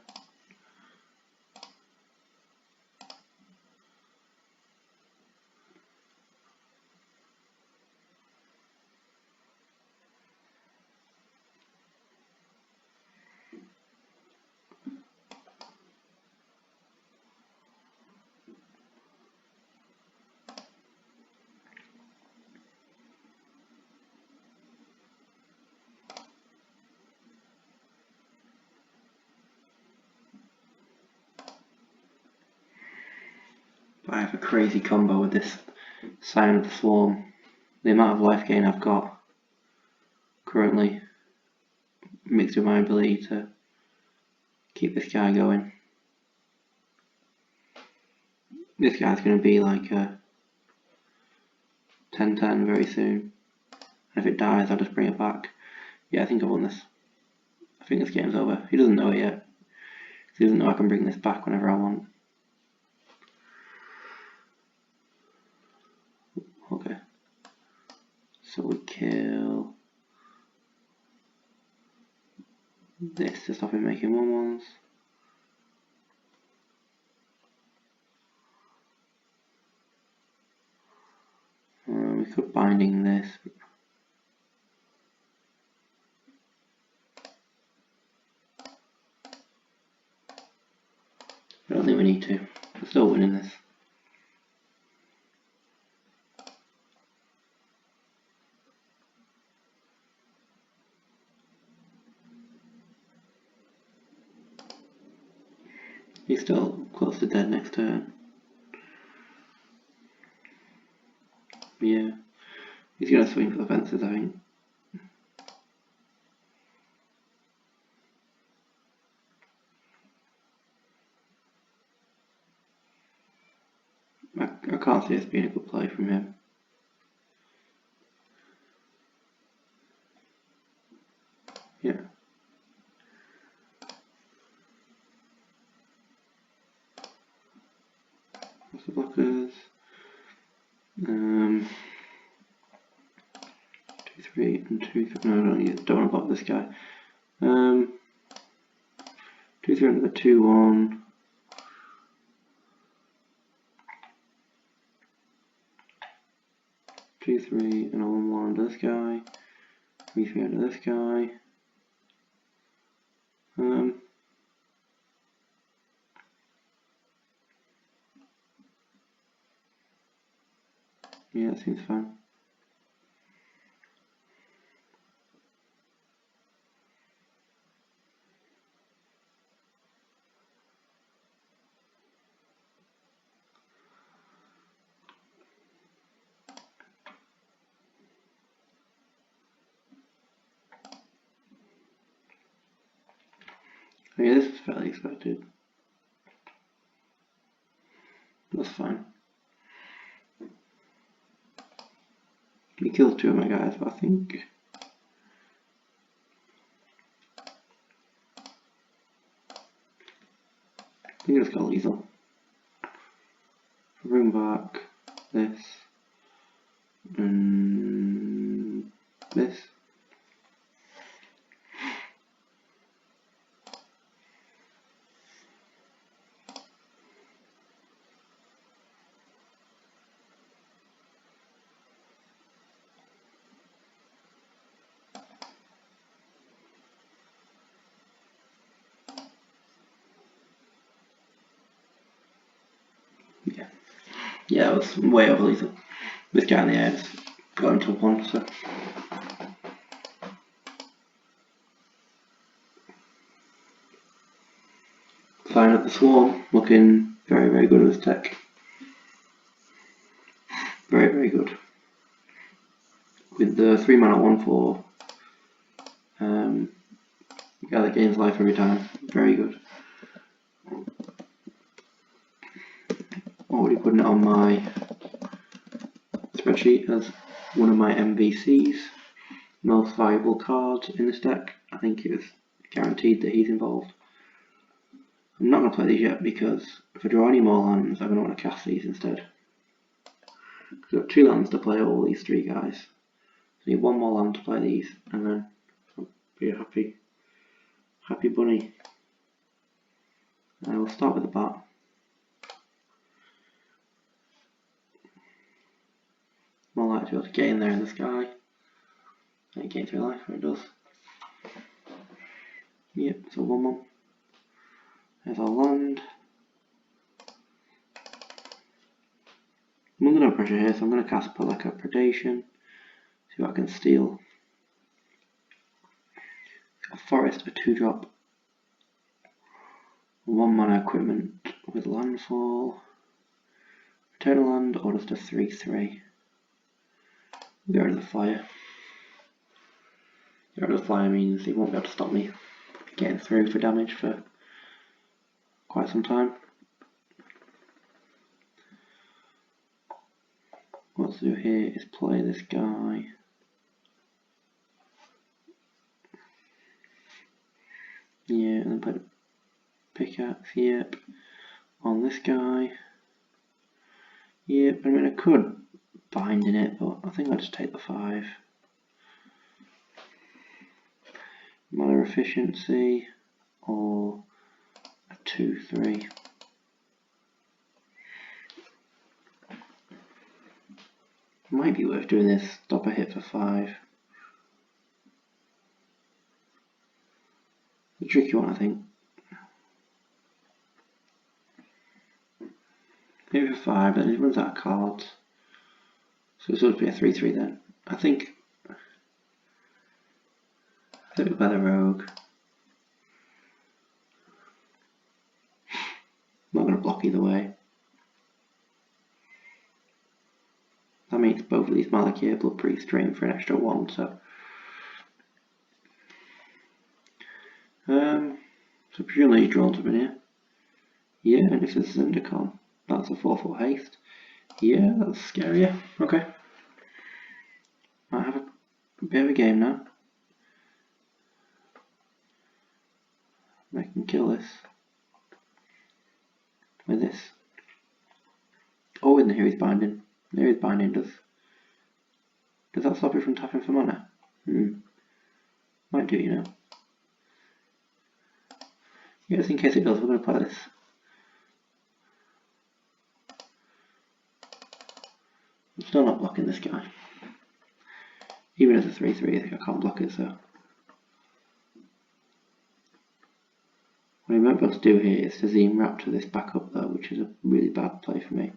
I have a crazy combo with this Sign of the Swarm. The amount of life gain I've got currently mixed with my ability to keep this guy going. This guy's going to be like a 10-10 very soon. And if it dies, I'll just bring it back. Yeah, I think I won this. I think this game's over. He doesn't know it yet. He doesn't know I can bring this back whenever I want. Okay. So we kill this to stop him making 1/1s. We could binding this. I don't think we need to. We're still winning this. He's still close to dead next turn. Yeah. He's going to swing for the fences, I think. I can't see this being a good play from him. Yeah. What's the blockers? 2-3 and 2-3. No, don't want to block this guy. 2-3 under the 2-1. Two, 3, and a 1-1 under this guy. 3-3 under this guy. Yeah, that seems fine. Okay, this is fairly expected. That's fine. He killed 2 of my guys, but I think it's got lethal. Bring back this and this. Yeah, it was way over lethal. This guy in the air just got into 1, so. Fine up the swarm, looking very, very good with this tech. Very, very good. With the 3 mana 1/4, the guy that gains life every time. Very good. Already putting it on my spreadsheet as one of my MVCs, most valuable cards in this deck. I think it was guaranteed that he's involved. I'm not going to play these yet because if I draw any more lands, I'm going to want to cast these instead. I've got 2 lands to play all these 3 guys. I need 1 more land to play these, and then I'll be a happy bunny. I will start with the bat. More likely to be able to get in there in the sky and gain 3 life, where it does. Yep, so 1-1. There's our land. I'm under no pressure here, so I'm going to cast Paleka Predation. See what I can steal. A forest, a 2-drop. 1 mana equipment with landfall. Return a land, or just a 3-3. Get rid of the flyer. Get rid of the flyer means he won't be able to stop me getting through for damage for quite some time. What to do here is play this guy. Yeah, and then play the pickaxe, yep. On this guy. Yep, I mean I could bind in it, but I think I'll just take the 5. Mana efficiency, or a 2-3. Might be worth doing this, stop a hit for 5. A tricky one, I think. Maybe for 5, then it runs out of cards. So it's going to be a 3-3 then. I think we'll play the rogue. I'm not going to block either way. That means both of these Malakir Blood Priest drain for an extra 1, so. So presumably drawn something here. Yeah, and if it's Zendikar, that's a 4/4 haste. Yeah, that's scarier. Okay. Might have a bit of a game now. I can kill this with this. Oh, and here he's binding. There he's binding. Does that stop it from tapping for mana? Might do, you know. just in case it does, we're going to play this. I'm still not blocking this guy. Even as a 3-3, I can't block it, so. What I might be able to do here is to Zine Raptor this back up though, which is a really bad play for me.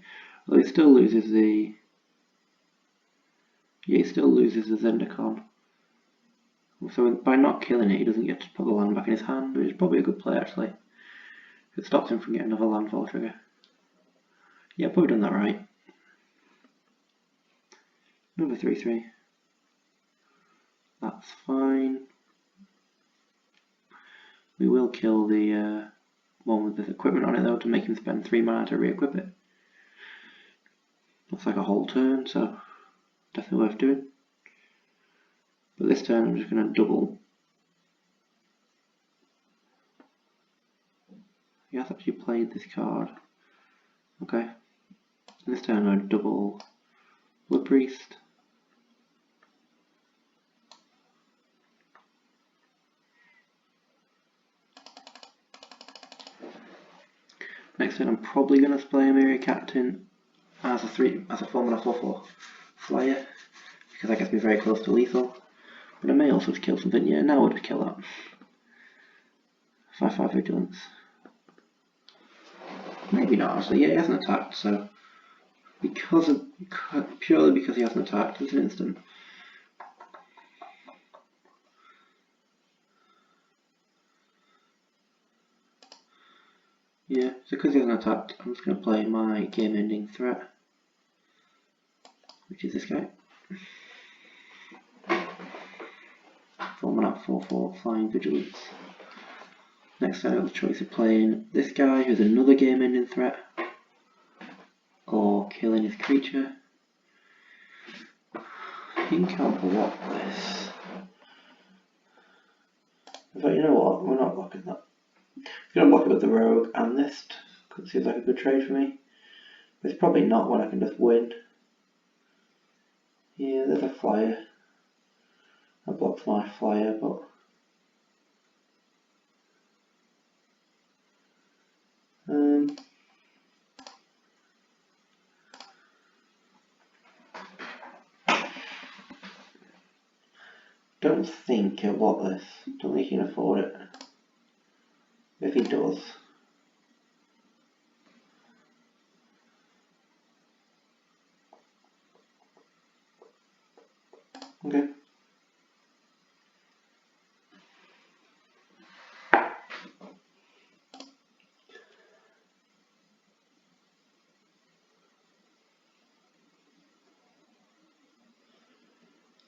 Although it still loses the... Yeah, he still loses the Zendikar. So by not killing it, he doesn't get to put the land back in his hand, which is probably a good play actually. It stops him from getting another landfall trigger. Yeah, probably done that right. Another 3-3. That's fine. We will kill the one with the equipment on it though to make him spend 3 mana to re-equip it. Looks like a whole turn, so definitely worth doing. But this turn I'm just going to double. He has actually played this card. Okay. This turn I double Blood Priest. Next turn I'm probably going to play a Myriad Captain as a 4-mana 4/4 flyer, because that gets me very close to lethal. But I may also kill something. Yeah, now I would kill that. 5/5 Vigilance. Maybe not actually. Yeah, he hasn't attacked, so purely because he hasn't attacked, it's an instant. Yeah, so because he hasn't attacked, I'm just going to play my game-ending threat, which is this guy. 4-mana 4/4 Flying Vigilance. Next I have the choice of playing this guy, who's another game-ending threat, or killing his creature. I think I'll block this. But you know what, we're not blocking that. I'm going to block it with the Rogue and this, because it seems like a good trade for me. But it's probably not when I can just win. Yeah, there's a flyer. I blocked my flyer, but... don't think he'll block this. Don't think he can afford it. If he does. Okay.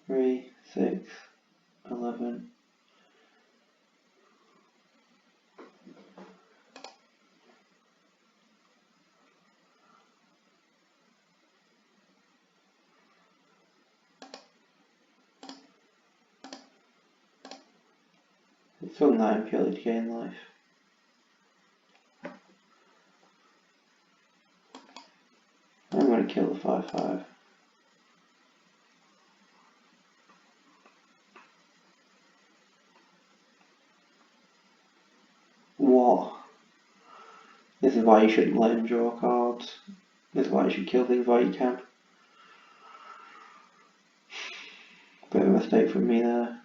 Three, 6, 11. It's on 9 purely to gain life. I'm going to kill the 5/5. What? This is why you shouldn't let him draw cards. This is why you should kill things while you can. Bit of a mistake from me there.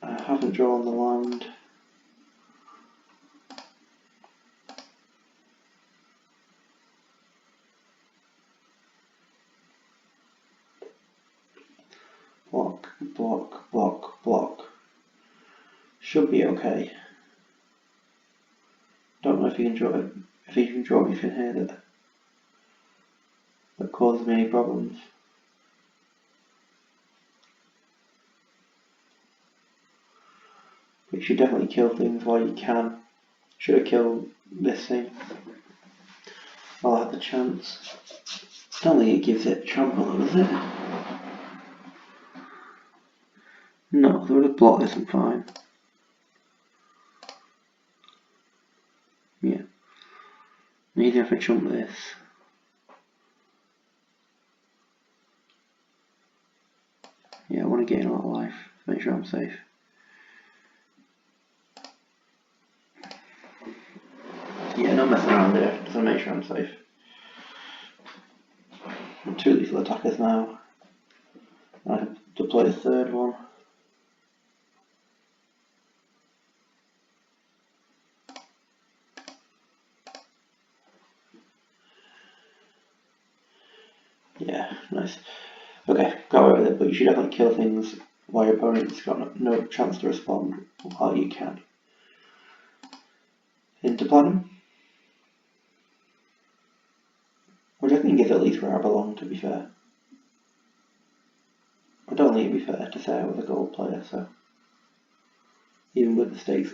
I haven't drawn the land. Block, block, block, block. Should be okay. Don't know if he can draw it. If he can draw anything here that causes me any problems. But you should definitely kill things while you can. Should have killed this thing while I had the chance. Don't think it gives it trample though, does it? No, they would have blocked this and fine. Yeah. Maybe if I chump this. Yeah, I want to gain a lot of life. Make sure I'm safe. sure I'm safe. And 2 lethal attackers now. I can deploy a third one. Yeah, nice. Okay, go over it, but you should definitely kill things while your opponent's got no chance to respond while you can. Into platinum. Which I think is at least where I belong, to be fair. I don't think it'd be fair to say I was a gold player, so even with mistakes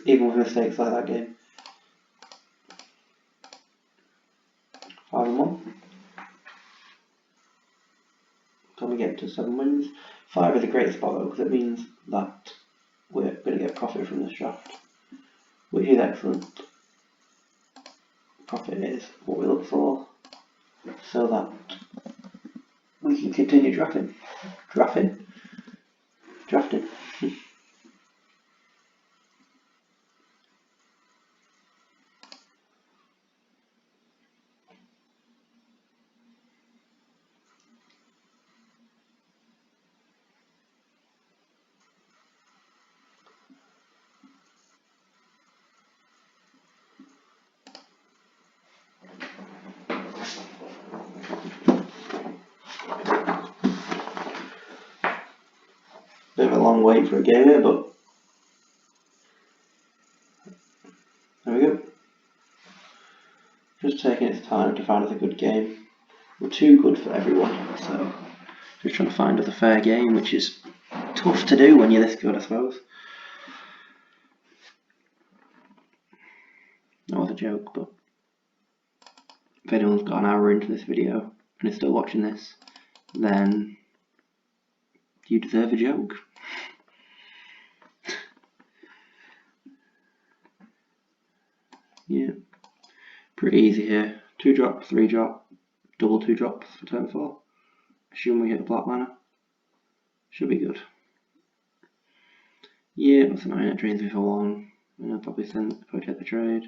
like that game. 5 and 1. Can we get to 7 wins? 5 is a great spot though, because it means that we're going to get profit from this draft, which is excellent. Profit is what we look for, so that we can continue drafting. Bit of a long wait for a game here, but there we go. Just taking its time to find us a good game. We're too good for everyone, so just trying to find us a fair game, which is tough to do when you're this good, I suppose. That was a joke, but if anyone's got an hour into this video and is still watching this, then you deserve a joke. Yeah, pretty easy here. 2 drop, 3 drop, double 2 drops for turn 4. Assume we hit a black mana. Should be good. Yeah, that's annoying. It drains me for 1. And I'll probably take the trade.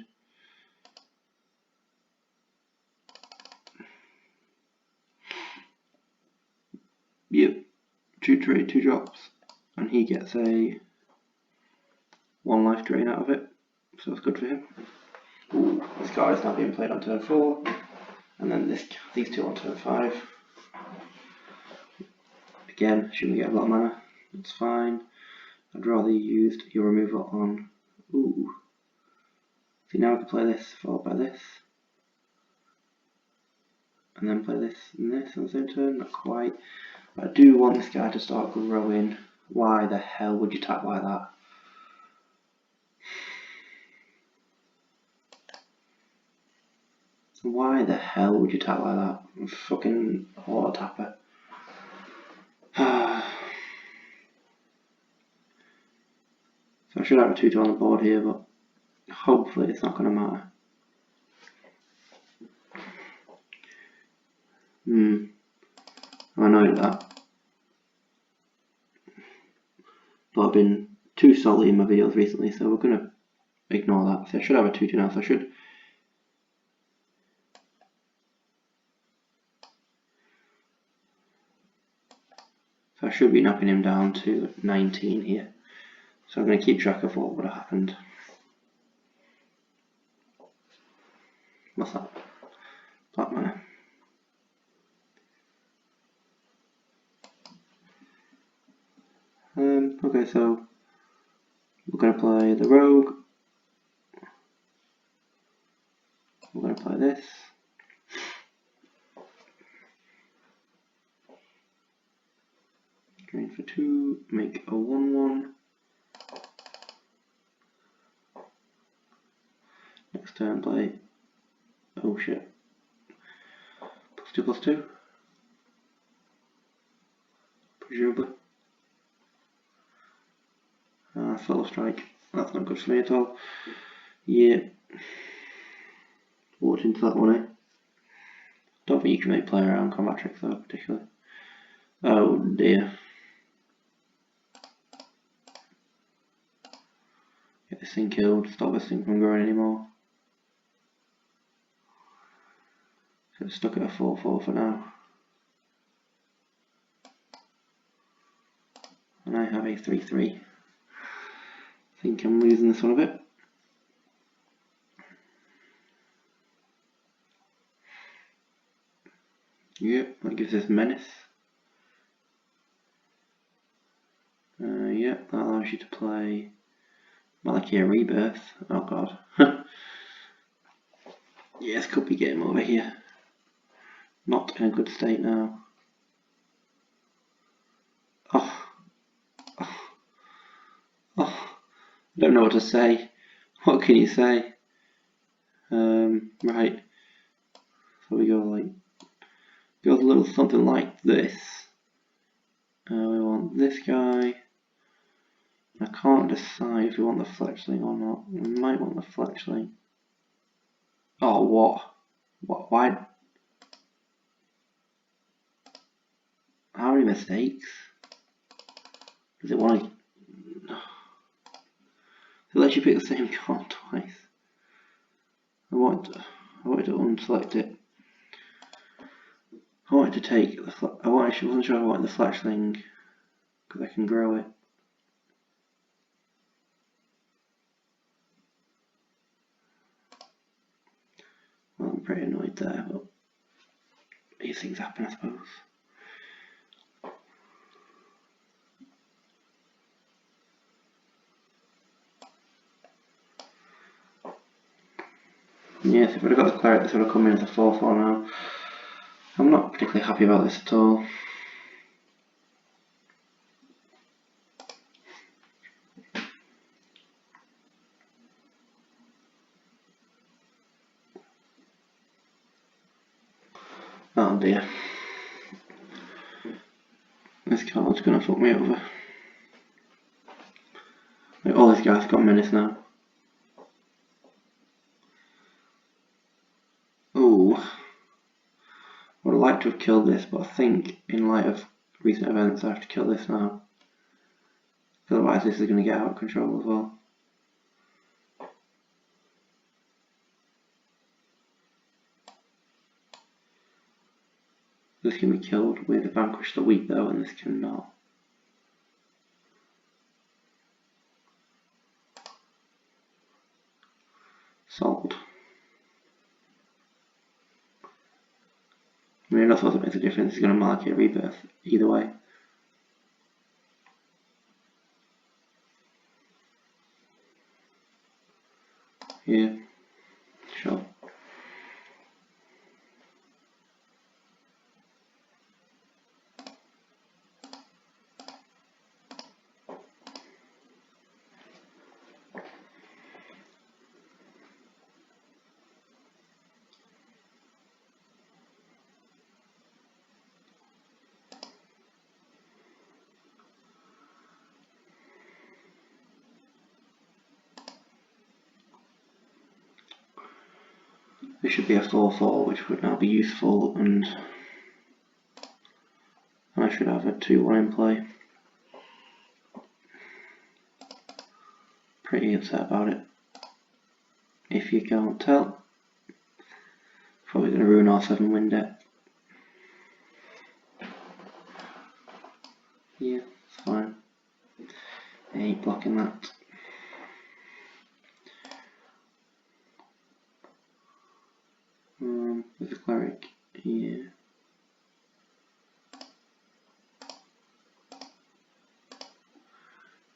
Yep, 2 trade, 2 drops, and he gets a 1 life drain out of it, so that's good for him. Ooh, this card is now being played on turn 4, and then these 2 on turn 5. Again, shouldn't get a lot of mana, it's fine. I'd rather you used your removal on. Ooh. See, now I can play this followed by this, and then play this and this on the same turn. Not quite. But I do want this guy to start growing. Why the hell would you tap like that? Why the hell would you tap like that? I'm fucking auto tapper. So I should have a 2-2 on the board here, but hopefully it's not going to matter. I'm annoyed at that. But I've been too salty in my videos recently, so we're going to ignore that. So I should have a 2-2 now, so I should be knocking him down to 19 here. So I'm going to keep track of what would have happened. What's that? Black mana. Okay, so we're going to play the rogue. We're going to play this. Drain for 2, make a 1/1. Next turn play. Oh shit. +2/+2. Presumably. Solo strike. That's not good for me at all. Yeah. Walked into that one, eh? Don't think you can make play around combat tricks though, particularly. Oh dear. Get this thing killed, stop this thing from growing anymore. So it's stuck at a 4-4 for now. And I have a 3-3. I think I'm losing this one a bit. Yep, that gives us menace. Yep, that allows you to play Malakia Rebirth. Oh god. Yes, could be game over here. Not in a good state now. Oh. I don't know what to say. What can you say? Right. So we go a little something like this. We want this guy. I can't decide if we want the fletchling or not. We might want the fletchling. Oh, what? What? Why? How many mistakes? Does it want to? It lets you pick the same card twice. I wanted to unselect it. I wanted to take the. I wasn't sure I wanted the fletchling because I can grow it. Well, I'm pretty annoyed there, but these things happen, I suppose. Yes, if I'd have got the cleric, this would have come in as a 4-4 now. I'm not particularly happy about this at all. Oh dear. This card's gonna fuck me over. Like, all these guys got menace now. Ooh. I would have liked to have killed this, but I think in light of recent events I have to kill this now. Otherwise this is going to get out of control as well. This can be killed with Vanquish the Weak though, and this cannot. Sold. I mean, that's what makes a difference. It's going to mark it Rebirth either way. Yeah, sure. This should be a 4-4, which would now be useful, and I should have a 2-1 in play. Pretty upset about it. If you can't tell. Probably going to ruin our 7-win deck. Yeah, it's fine. I ain't blocking that. With the cleric, yeah.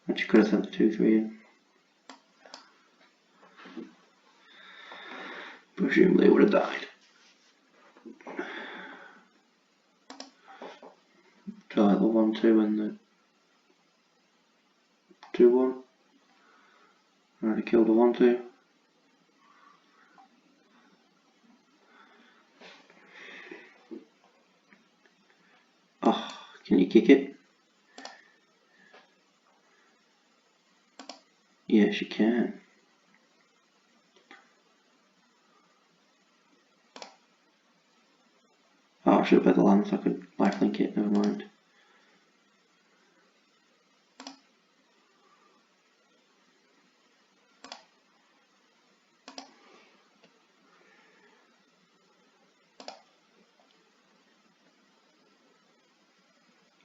Actually could have sent the 2-3 in. Presumably it would have died. Try the 1-2 and the 2-1. I already killed the 1-2. Oh, can you kick it? Yes, you can. Oh, I should have bet the land so I could lifelink it, never mind.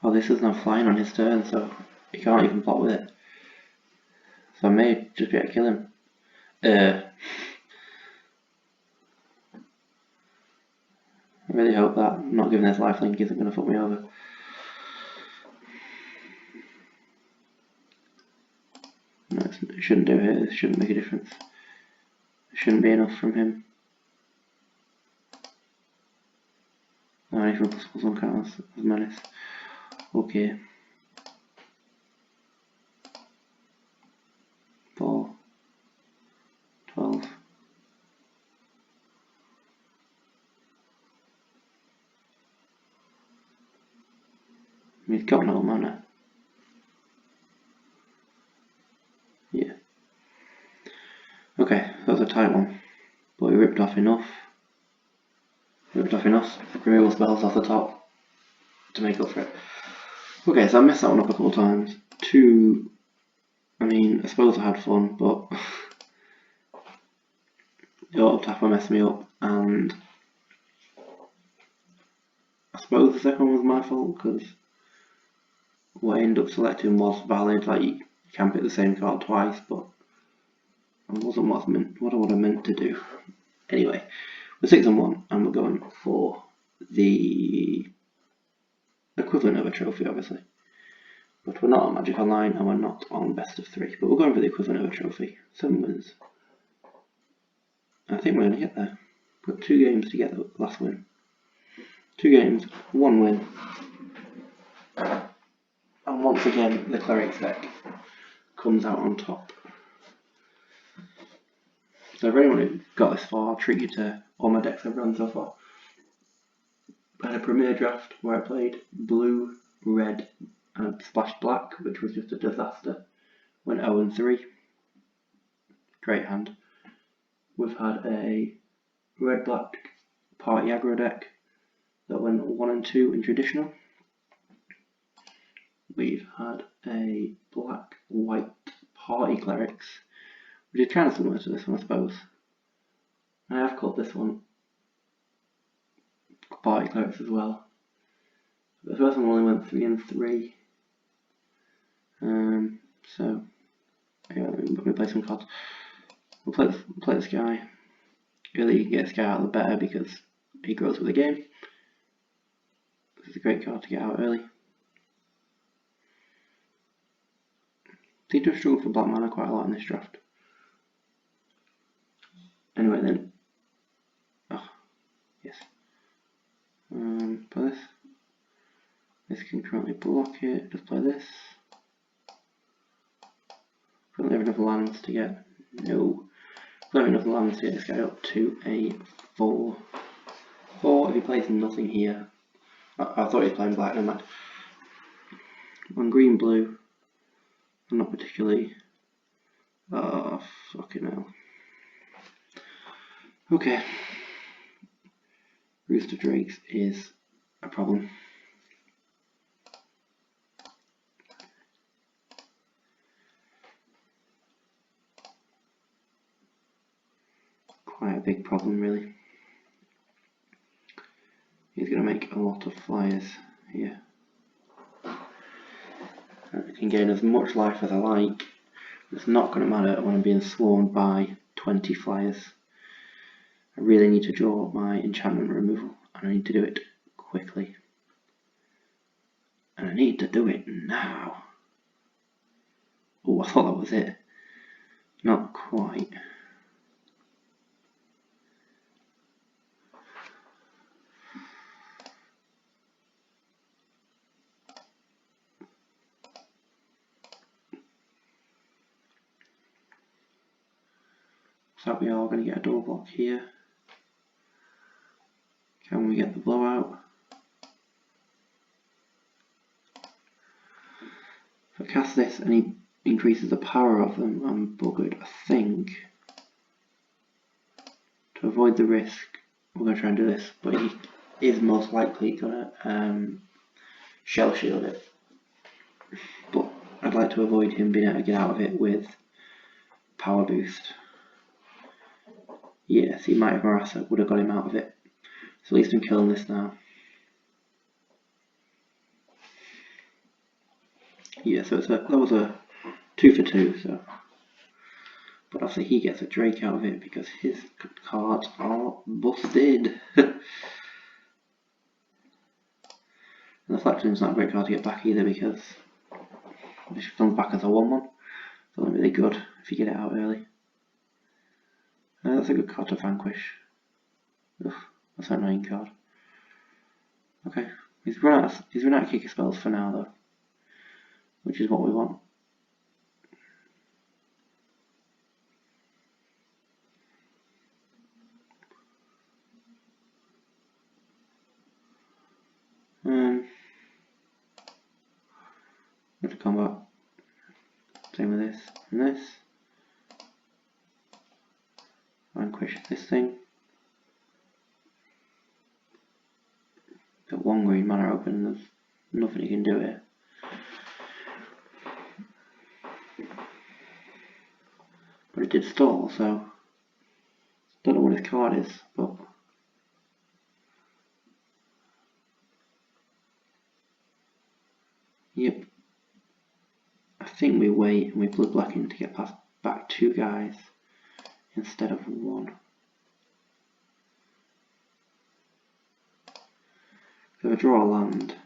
Oh, this is now flying on his turn, so he can't even plot with it. So I may just be able to kill him. I really hope that not giving this lifelink isn't going to fuck me over. No, it shouldn't do it. It shouldn't make a difference. It shouldn't be enough from him. No, I need to plus one count as menace. Okay. 4, 12. He's got no mana. Yeah. Okay, that was a tight one. But he ripped off enough. Removal spells off the top to make up for it. Okay, so I messed that one up a couple of times. I mean, I suppose I had fun, but the auto tapper messed me up, and I suppose the second one was my fault because what I ended up selecting was valid. Like, you can pick the same card twice, but it wasn't what I meant to do. Anyway, we're 6-1, and we're going for the equivalent of a trophy, obviously. But we're not on Magic Online, and we're not on Best of 3. But we're going for the equivalent of a trophy. 7 wins. I think we're going to get there. Put 2 games together with the last win. 2 games, 1 win. And once again, the Clerics deck comes out on top. So for anyone who got this far, I'll treat you to all my decks I've run so far. I had a Premier draft where I played blue, red, and splashed black, which was just a disaster. Went 0-3. Great hand. We've had a red-black party aggro deck that went 1-2 in traditional. We've had a black-white party clerics, which is kind of similar to this one, I suppose. I have called this one party clerics as well. The first one only went 3-3. So anyway, we're going to play some cards. We'll play this guy. Really, you can get this guy out the better because he grows with the game. This is a great card to get out early. Seem to have struggled for black mana quite a lot in this draft. Anyway then. Oh, yes. Play this. This can currently block it. Just play this. Currently have enough lands to get. No. Don't have enough lands to get this guy up to a 4. 4 if he plays nothing here. I thought he was playing black, never mind. On green blue. I'm not particularly. Oh, fucking hell. Okay. Rooster Drakes is a problem. Quite a big problem, really. He's going to make a lot of flyers here. I can gain as much life as I like. It's not going to matter when I'm being swarmed by 20 flyers. I really need to draw my enchantment removal, and I need to do it quickly. And I need to do it now. Oh, I thought that was it. Not quite. So we are going to get a double block here. Can we get the blowout? If I cast this and he increases the power of them, I'm buggered, I think. To avoid the risk, we're going to try and do this, but he is most likely going to shell shield it. But I'd like to avoid him being able to get out of it with power boost. Yes, he might have Marassa, would have got him out of it. So at least I'm killing this now. Yeah, so that was a 2 for 2, so. But obviously he gets a Drake out of it because his cards are busted. And the Fletching's not a great card to get back either because it comes back as a 1-1. So it's really good if you get it out early. That's a good card to vanquish. Ugh, that's an annoying card. Okay, he's run out of kicker spells for now though, which is what we want. Go to combat. Same with this and this. Vanquish this thing. Got 1 green mana open, there's nothing you can do here. But it did stall, so don't know what his card is, but yep. I think we wait and we blood blacken to get back 2 guys instead of 1. So if I draw a land,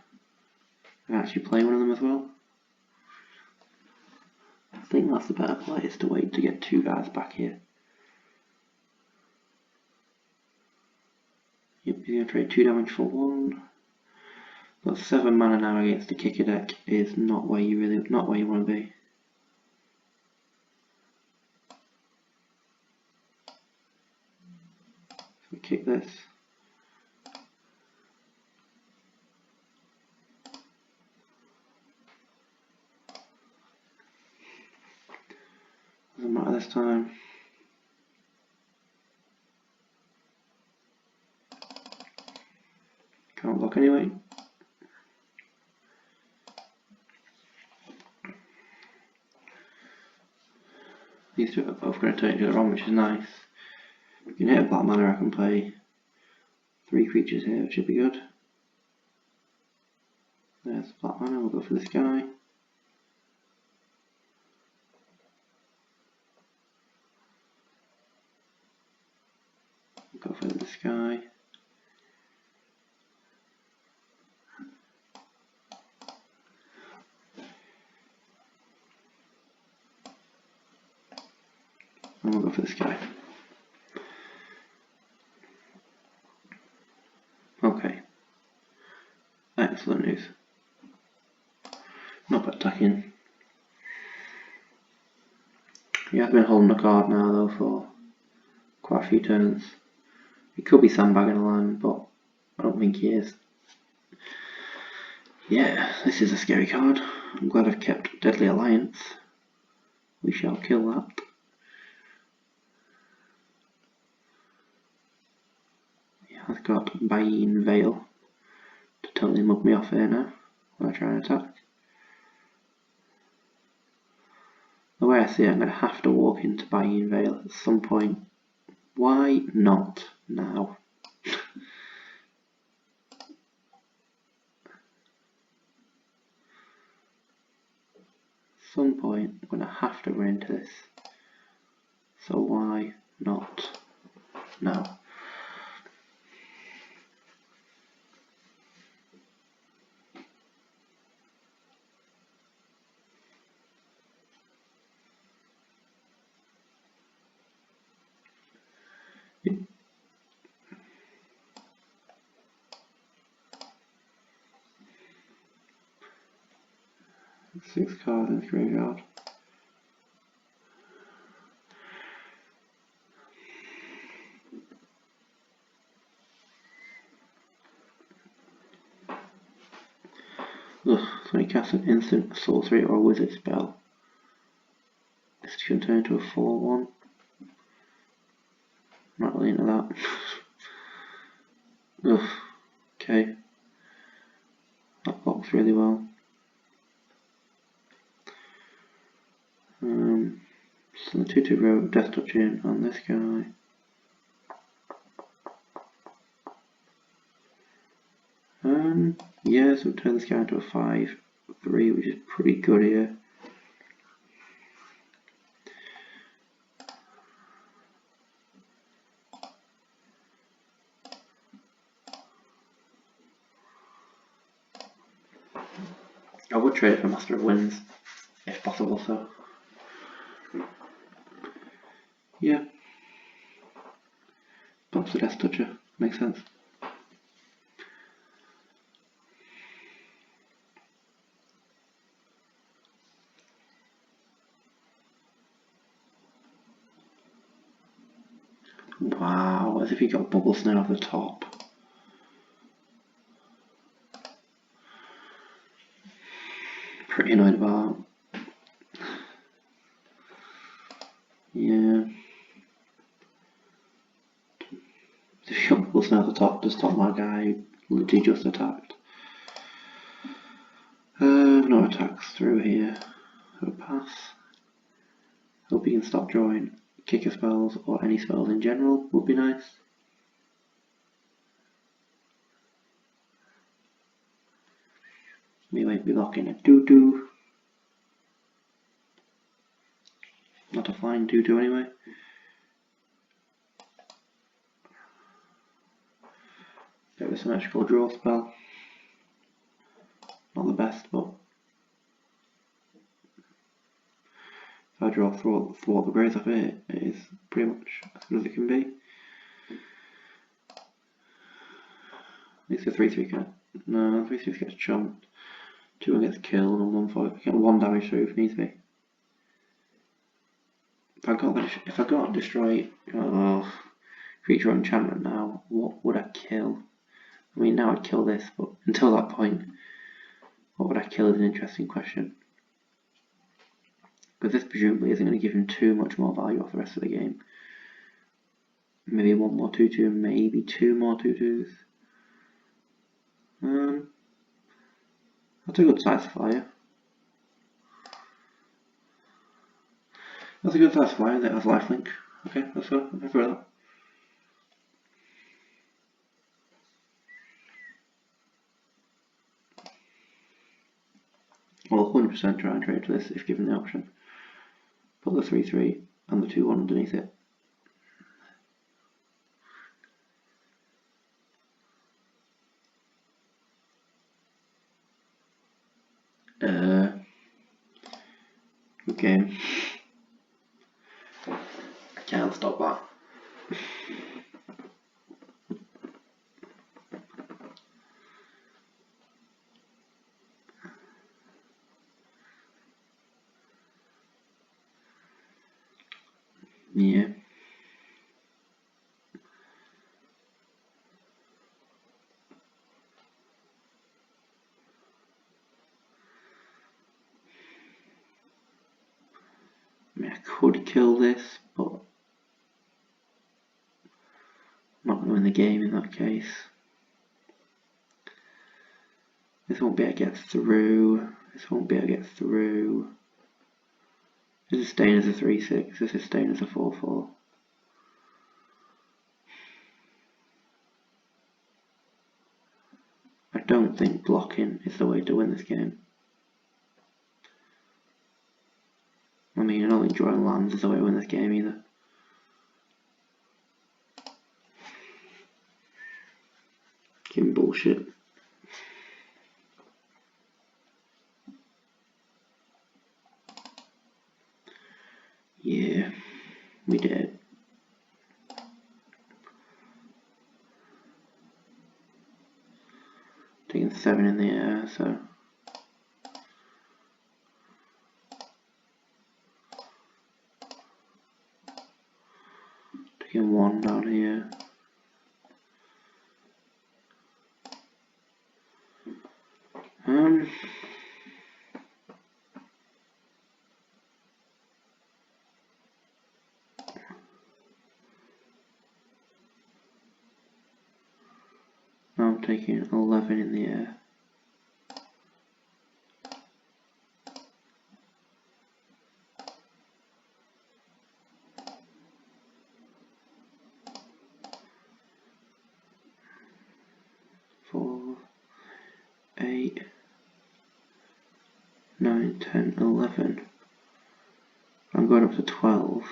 I can actually play one of them as well. I think that's the better play, is to wait to get 2 guys back here. Yep, he's going to trade 2 damage for 1. But 7 mana now against the kicker deck is not where you want to be. So we kick this. Doesn't matter this time. Can't block anyway. These two are both going to turn each other on, which is nice. If you can hit a black mana, I can play 3 creatures here, which should be good. There's black mana, we'll go for this guy. We'll go for this guy. And we'll go for this guy. Okay. Excellent news. Not bad attacking. He has been holding the card now though for quite a few turns. He could be sandbagging a land, but I don't think he is. Yeah, this is a scary card. I'm glad I've kept Deadly Alliance. We shall kill that. He has got Buying Veil to totally mug me off here now when I try and attack. The way I see it, I'm going to have to walk into Buying Veil at some point. Why not now? Some point I'm going to have to run into this. So why not now? Six cards in the graveyard. Ugh, so when you cast an instant, sorcery, or a wizard spell, this can turn into a 4-1. Not really into that. Ugh, okay. That blocks really well. So the 2/2 rogue, Death Touching on this guy. Yeah, so turn this guy into a 5. 3, which is pretty good here. I would trade it for Master of Winds, if possible, so yeah. Pops the Death Toucher, makes sense. Wow, as if he got Bubble Snare off the top. Pretty annoyed about. Yeah. If he got Bubble Snare off the top, to stop my guy literally just attacked. No attacks through here. So pass. Hope he can stop drawing kicker spells or any spells in general would be nice. We might be locking a doo-doo. Not a flying doo-doo anyway. Get a symmetrical draw spell. Not the best, but if I draw thwart the grace off it, it is pretty much as good as it can be. It's a 3-3 can. No, 3-3 gets chumped. 2 gets killed and 1-5. Get 1 damage through if needs be. If I got destroy creature or enchantment now, what would I kill? I mean, now I'd kill this, but until that point, what would I kill is an interesting question. Because this presumably isn't going to give him too much more value off the rest of the game. Maybe 1 more 2-2, maybe 2 more 2-2s. That's a good size flyer. That's a good size flyer that has lifelink. Okay, that's good. I'm for that. I'll 100% try and trade to this if given the option. Put the 3-3 and the 2-1 underneath it. Good game. I can't stop that. Yeah. I mean, I could kill this, but I'm not going to win the game in that case. This won't be able to get through. This won't be able to get through. This is staying as a 3-6. This is staying as a 4-4. I don't think blocking is the way to win this game. I mean, I don't think drawing lands is the way to win this game either. Fucking bullshit. Yeah, we did. Taking 7 in the air, so. Taking 1 down here. I'm taking 11 in the air. Four, 8, 10, 11. I'm going up to 12.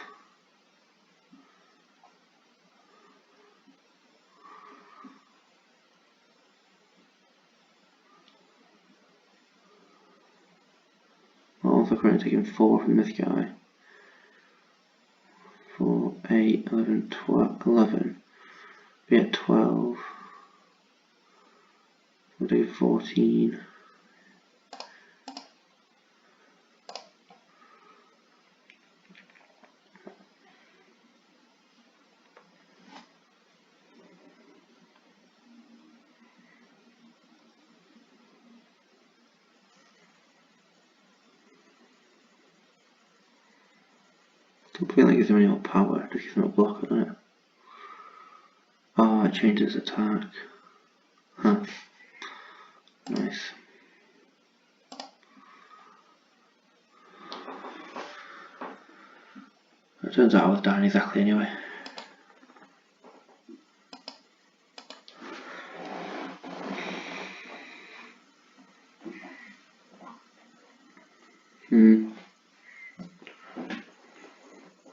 I'm also currently taking 4 from this guy. 4, 8, 11, 12, 11. Be at 12. We'll do 14. Don't feel like it gives him any more power, just gives him a block on it. Oh, it changes attack. Huh. Nice. It turns out I was dying exactly anyway.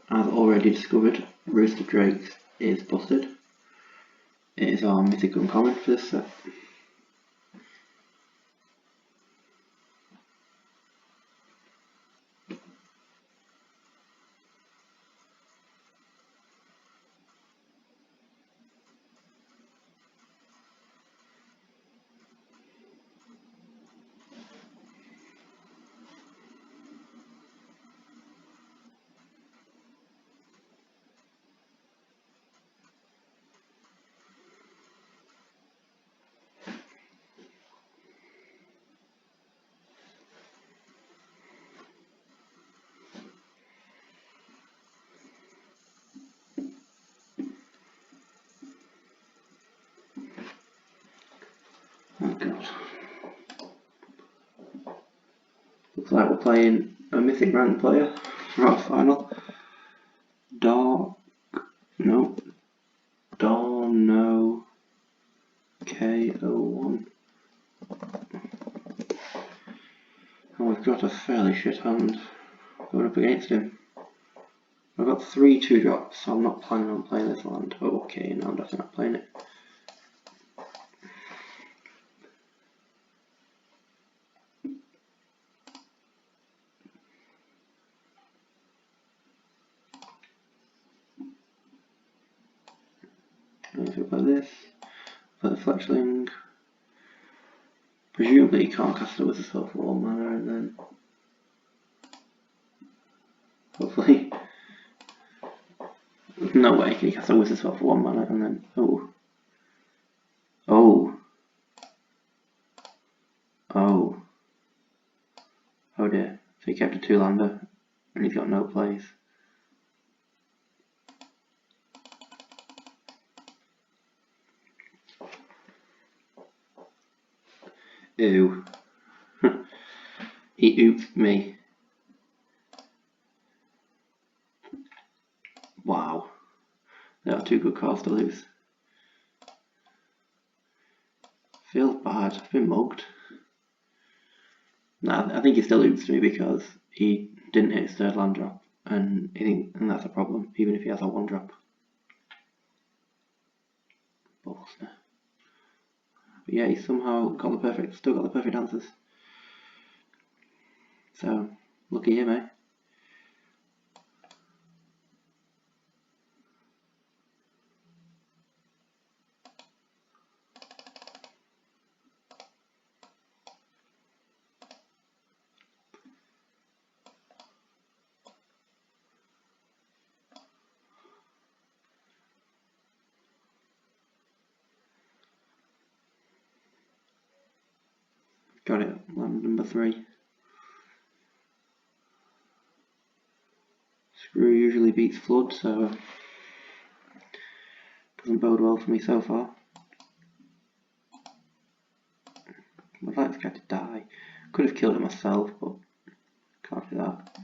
As already discovered, Roasted Drake is busted. It is our Mythic uncommon for this set. Oh god. Looks like we're playing a Mythic rank player for our final. Dark. No. Dawn. No. K01. And we've got a fairly shit hand going up against him. I've got 3 2-drops, so I'm not planning on playing this land. Oh, okay, no, I'm definitely not playing it. If we play this, play the Fletchling. Presumably you can't cast it with a spell for 1 mana, and then hopefully. No way can you cast a wizard spell for 1 mana and then oh dear. So he kept a 2-lander and he's got no plays. Ew. He ooped me. Wow. They are 2 good cards to lose. Feels bad. I've been mugged. Nah, I think he still oops me because he didn't hit his 3rd land drop, and that's a problem, even if he has a 1-drop. But yeah, he still got the perfect answers. So, lucky him, eh? Got it, land number 3. Screw usually beats Flood, so doesn't bode well for me so far. I'd like this guy to die. Could have killed it myself, but can't do that.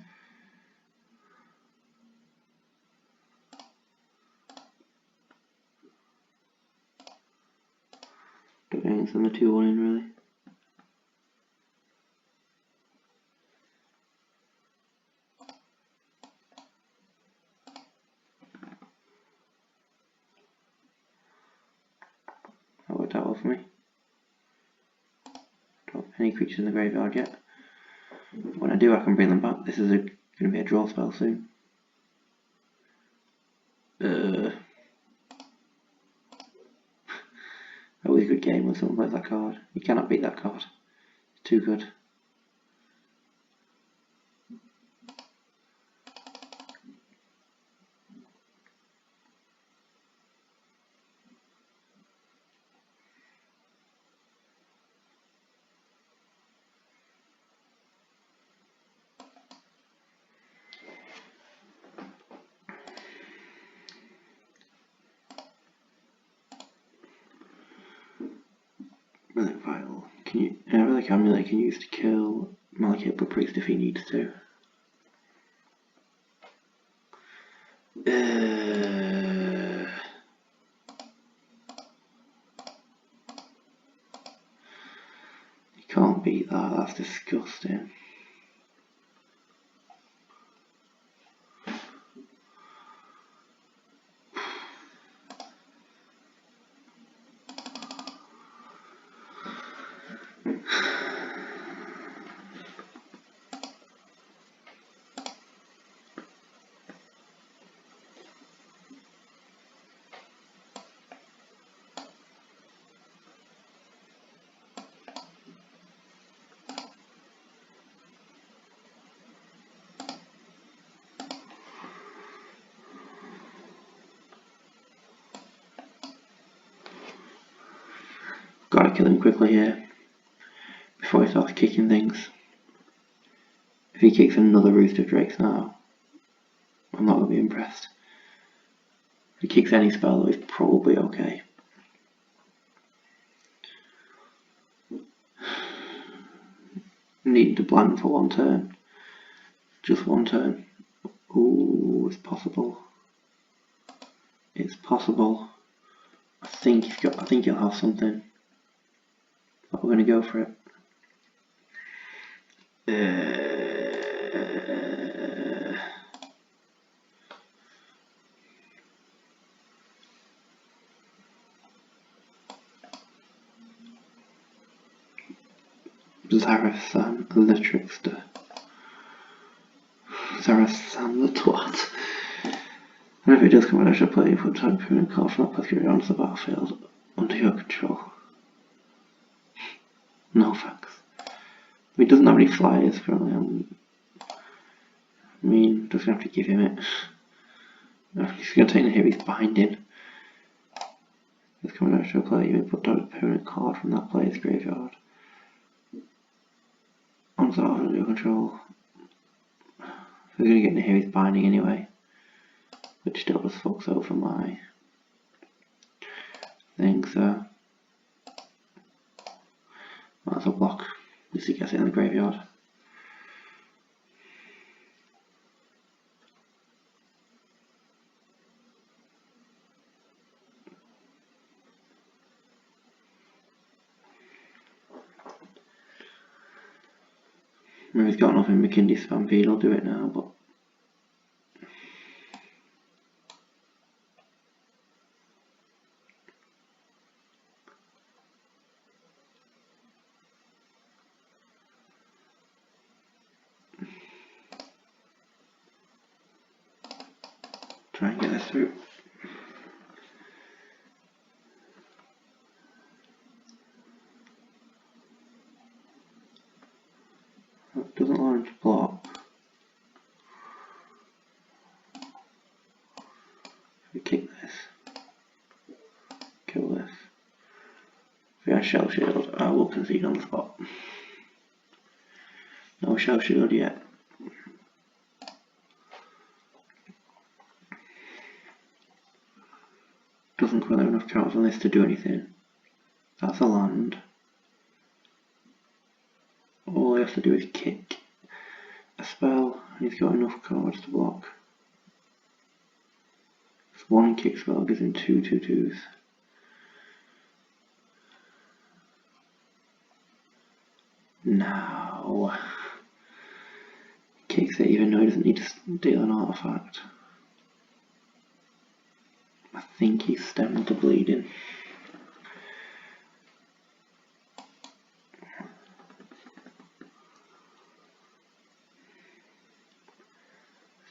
Don't send the 2-1 in really. any creatures in the graveyard yet. When I do, I can bring them back. This is going to be a draw spell soon. Always a good game when someone plays that card. You cannot beat that card. It's too good. Mythic Vial. Mythic Amulet can use to kill Malachite Blood Priest if he needs to. You can't beat that, that's disgusting. Gotta kill him quickly here before he starts kicking things. If he kicks another Roost of Drakes now, I'm not going to be impressed. If he kicks any spell though, he's probably okay. Need to blank for one turn. Just one turn. Ooh, it's possible. It's possible. I think he'll have something. But we're going to go for it. Zarasan the Trickster. Zarasan the Twat. And if it does come out, I shall play you put time permanent card from that place onto the battlefield under your control. No thanks. He doesn't have any flyers currently. I mean, just gonna have to give him it. He's gonna take the Heavy's Binding. It's coming out to a play, you may put down a permanent card from that player's graveyard onto the battlefield under your control. So we're gonna get the Heavy's Binding anyway, which still just fucks over my thing, so might as well block. At least he gets it in the graveyard. I mean, he's got nothing. McKinley Stampede, I'll do it now, but try and get this through. That doesn't launch block. We kick this. Kill this. If we have Shell Shield, I will concede on the spot. No Shell Shield yet. Doesn't quite have enough cards on this to do anything. That's a land. All I have to do is kick a spell, and he's got enough cards to block. This one kick spell gives him 2/2/2s. Now, kicks it even though he doesn't need to deal an artifact. I think he's stemmed to bleeding.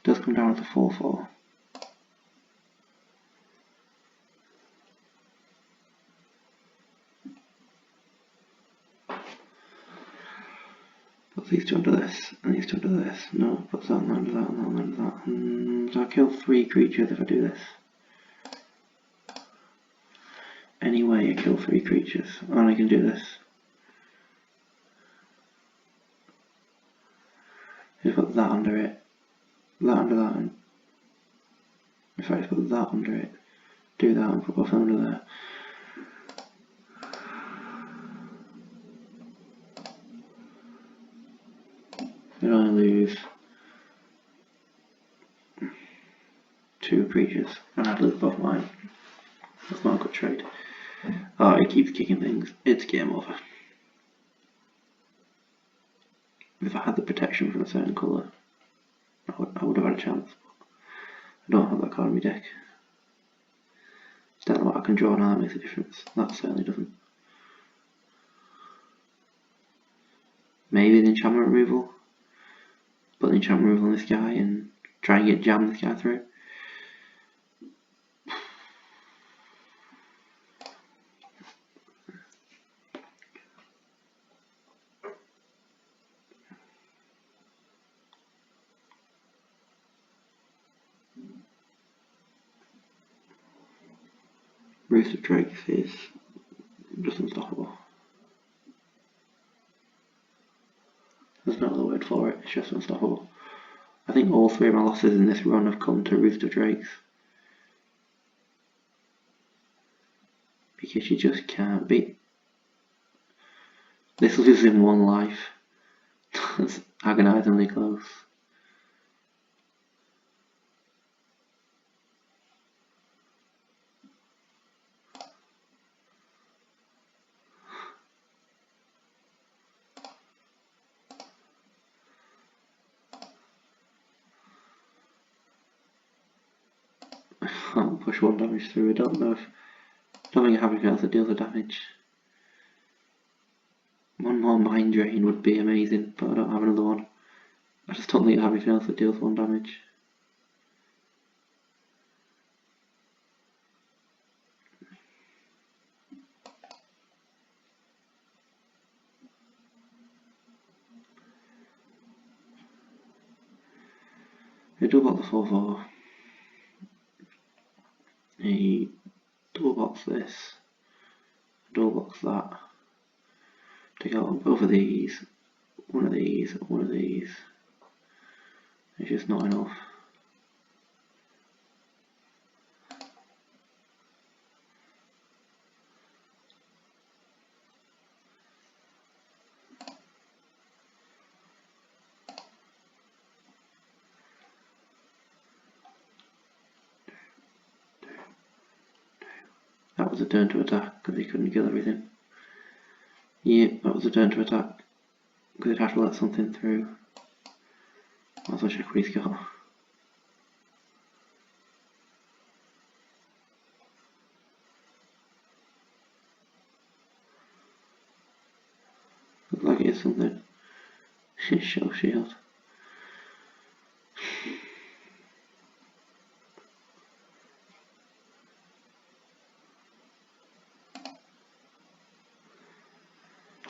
does come down as a 4/4. Puts these two under this, and these two under this. No, puts that under that, and that under that. So I kill 3 creatures if I do this. Anyway, I kill 3 creatures, and I can do this. Just put that under it, that under that, and if I just put that under it, do that and put both under there. You'd only lose 2 creatures, and I'd lose both mine. That's not a good trade. Oh, he keeps kicking things. It's game over. If I had the protection from a certain colour, I would have had a chance. I don't have that card in my deck. I don't know what I can draw now that makes a difference. That certainly doesn't. Maybe the enchantment removal. Put the enchantment removal on this guy and try and jam this guy through. Roost of Drakes is just unstoppable. There's no other word for it, it's just unstoppable. I think all 3 of my losses in this run have come to Roost of Drakes. Because you just can't beat. This lives in 1 life. That's agonisingly close. I'll push 1 damage through. I don't think I have anything else that deals the damage. 1 more Mind Drain would be amazing, but I don't have another one. I just don't think I have anything else that deals 1 damage. I double box the 4/4. I double box this. Double box that. Take out both of these. One of these. One of these. It's just not enough. That was a turn to attack because he couldn't kill everything. Yep, that was a turn to attack because he'd have to let something through. Also check what he's got. Looks like it is something. Show shield.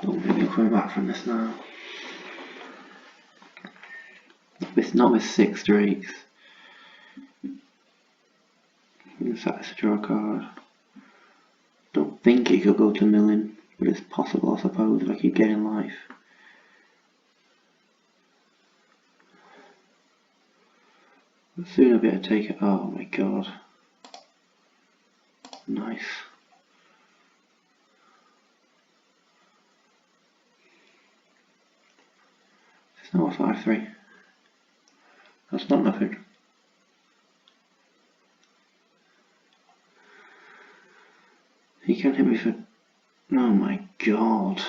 Don't think I'm coming back from this now. Not with 6 Drakes. Set this to draw a card. Don't think he could go to milling, but it's possible I suppose if I keep getting life. But soon I'll be able to take it. Oh my god. Nice. It's not a 5/3. That's not nothing. He can hit me for... Oh my god.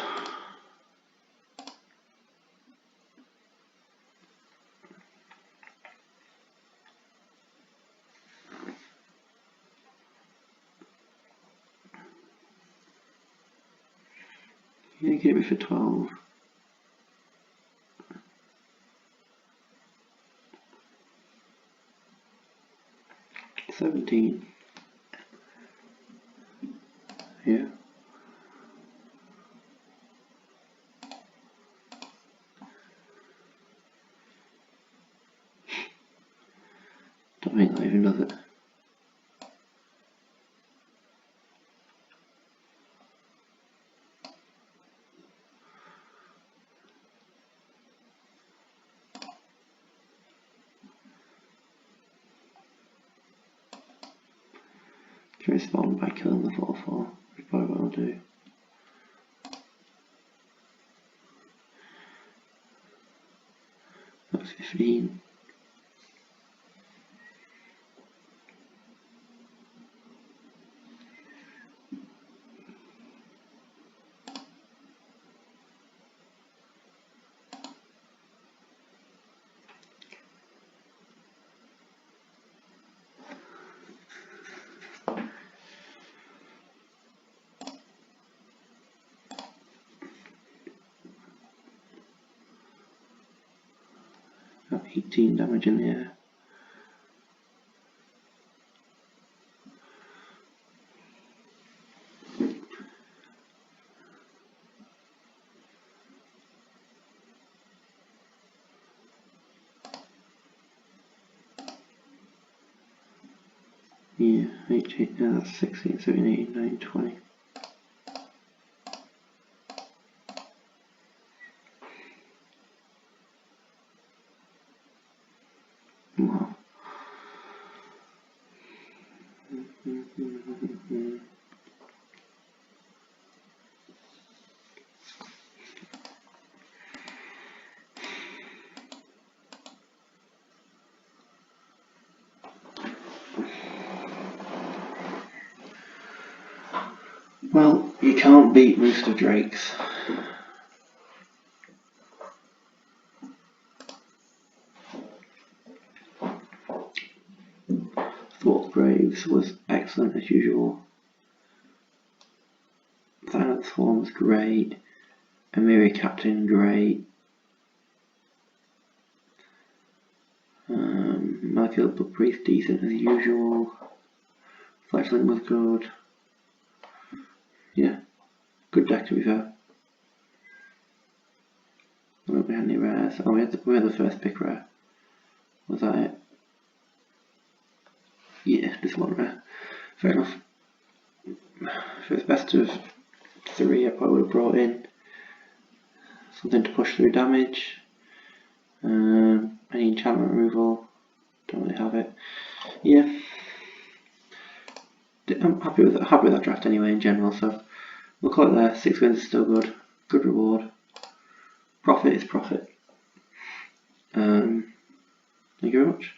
He can hit me for 12. 17. Yeah. Don't think that even does it. Can respond by killing the 4/4, which is probably what I'll do. That's 15. Got 18 damage in the air. Yeah, 18, yeah, that's 16, 17, 18, 19, 20. Wow. Well, you can't beat Rooster Drakes. Thought Graves was excellent as usual. Silent Swarm was great. Amiri Captain, great. Molecular Blood Priest, decent as usual. Fletchling was good. Yeah, good deck to be fair. I don't think we had any rares. Oh, we had the first pick rare. Was that it? Yeah, just one rare. Fair enough. If it was best of 3, I probably would have brought in something to push through damage. Any enchantment removal. Don't really have it. Yeah. I'm happy with that draft anyway in general, so we'll call it there. 6 wins is still good. Good reward. Profit is profit. Thank you very much.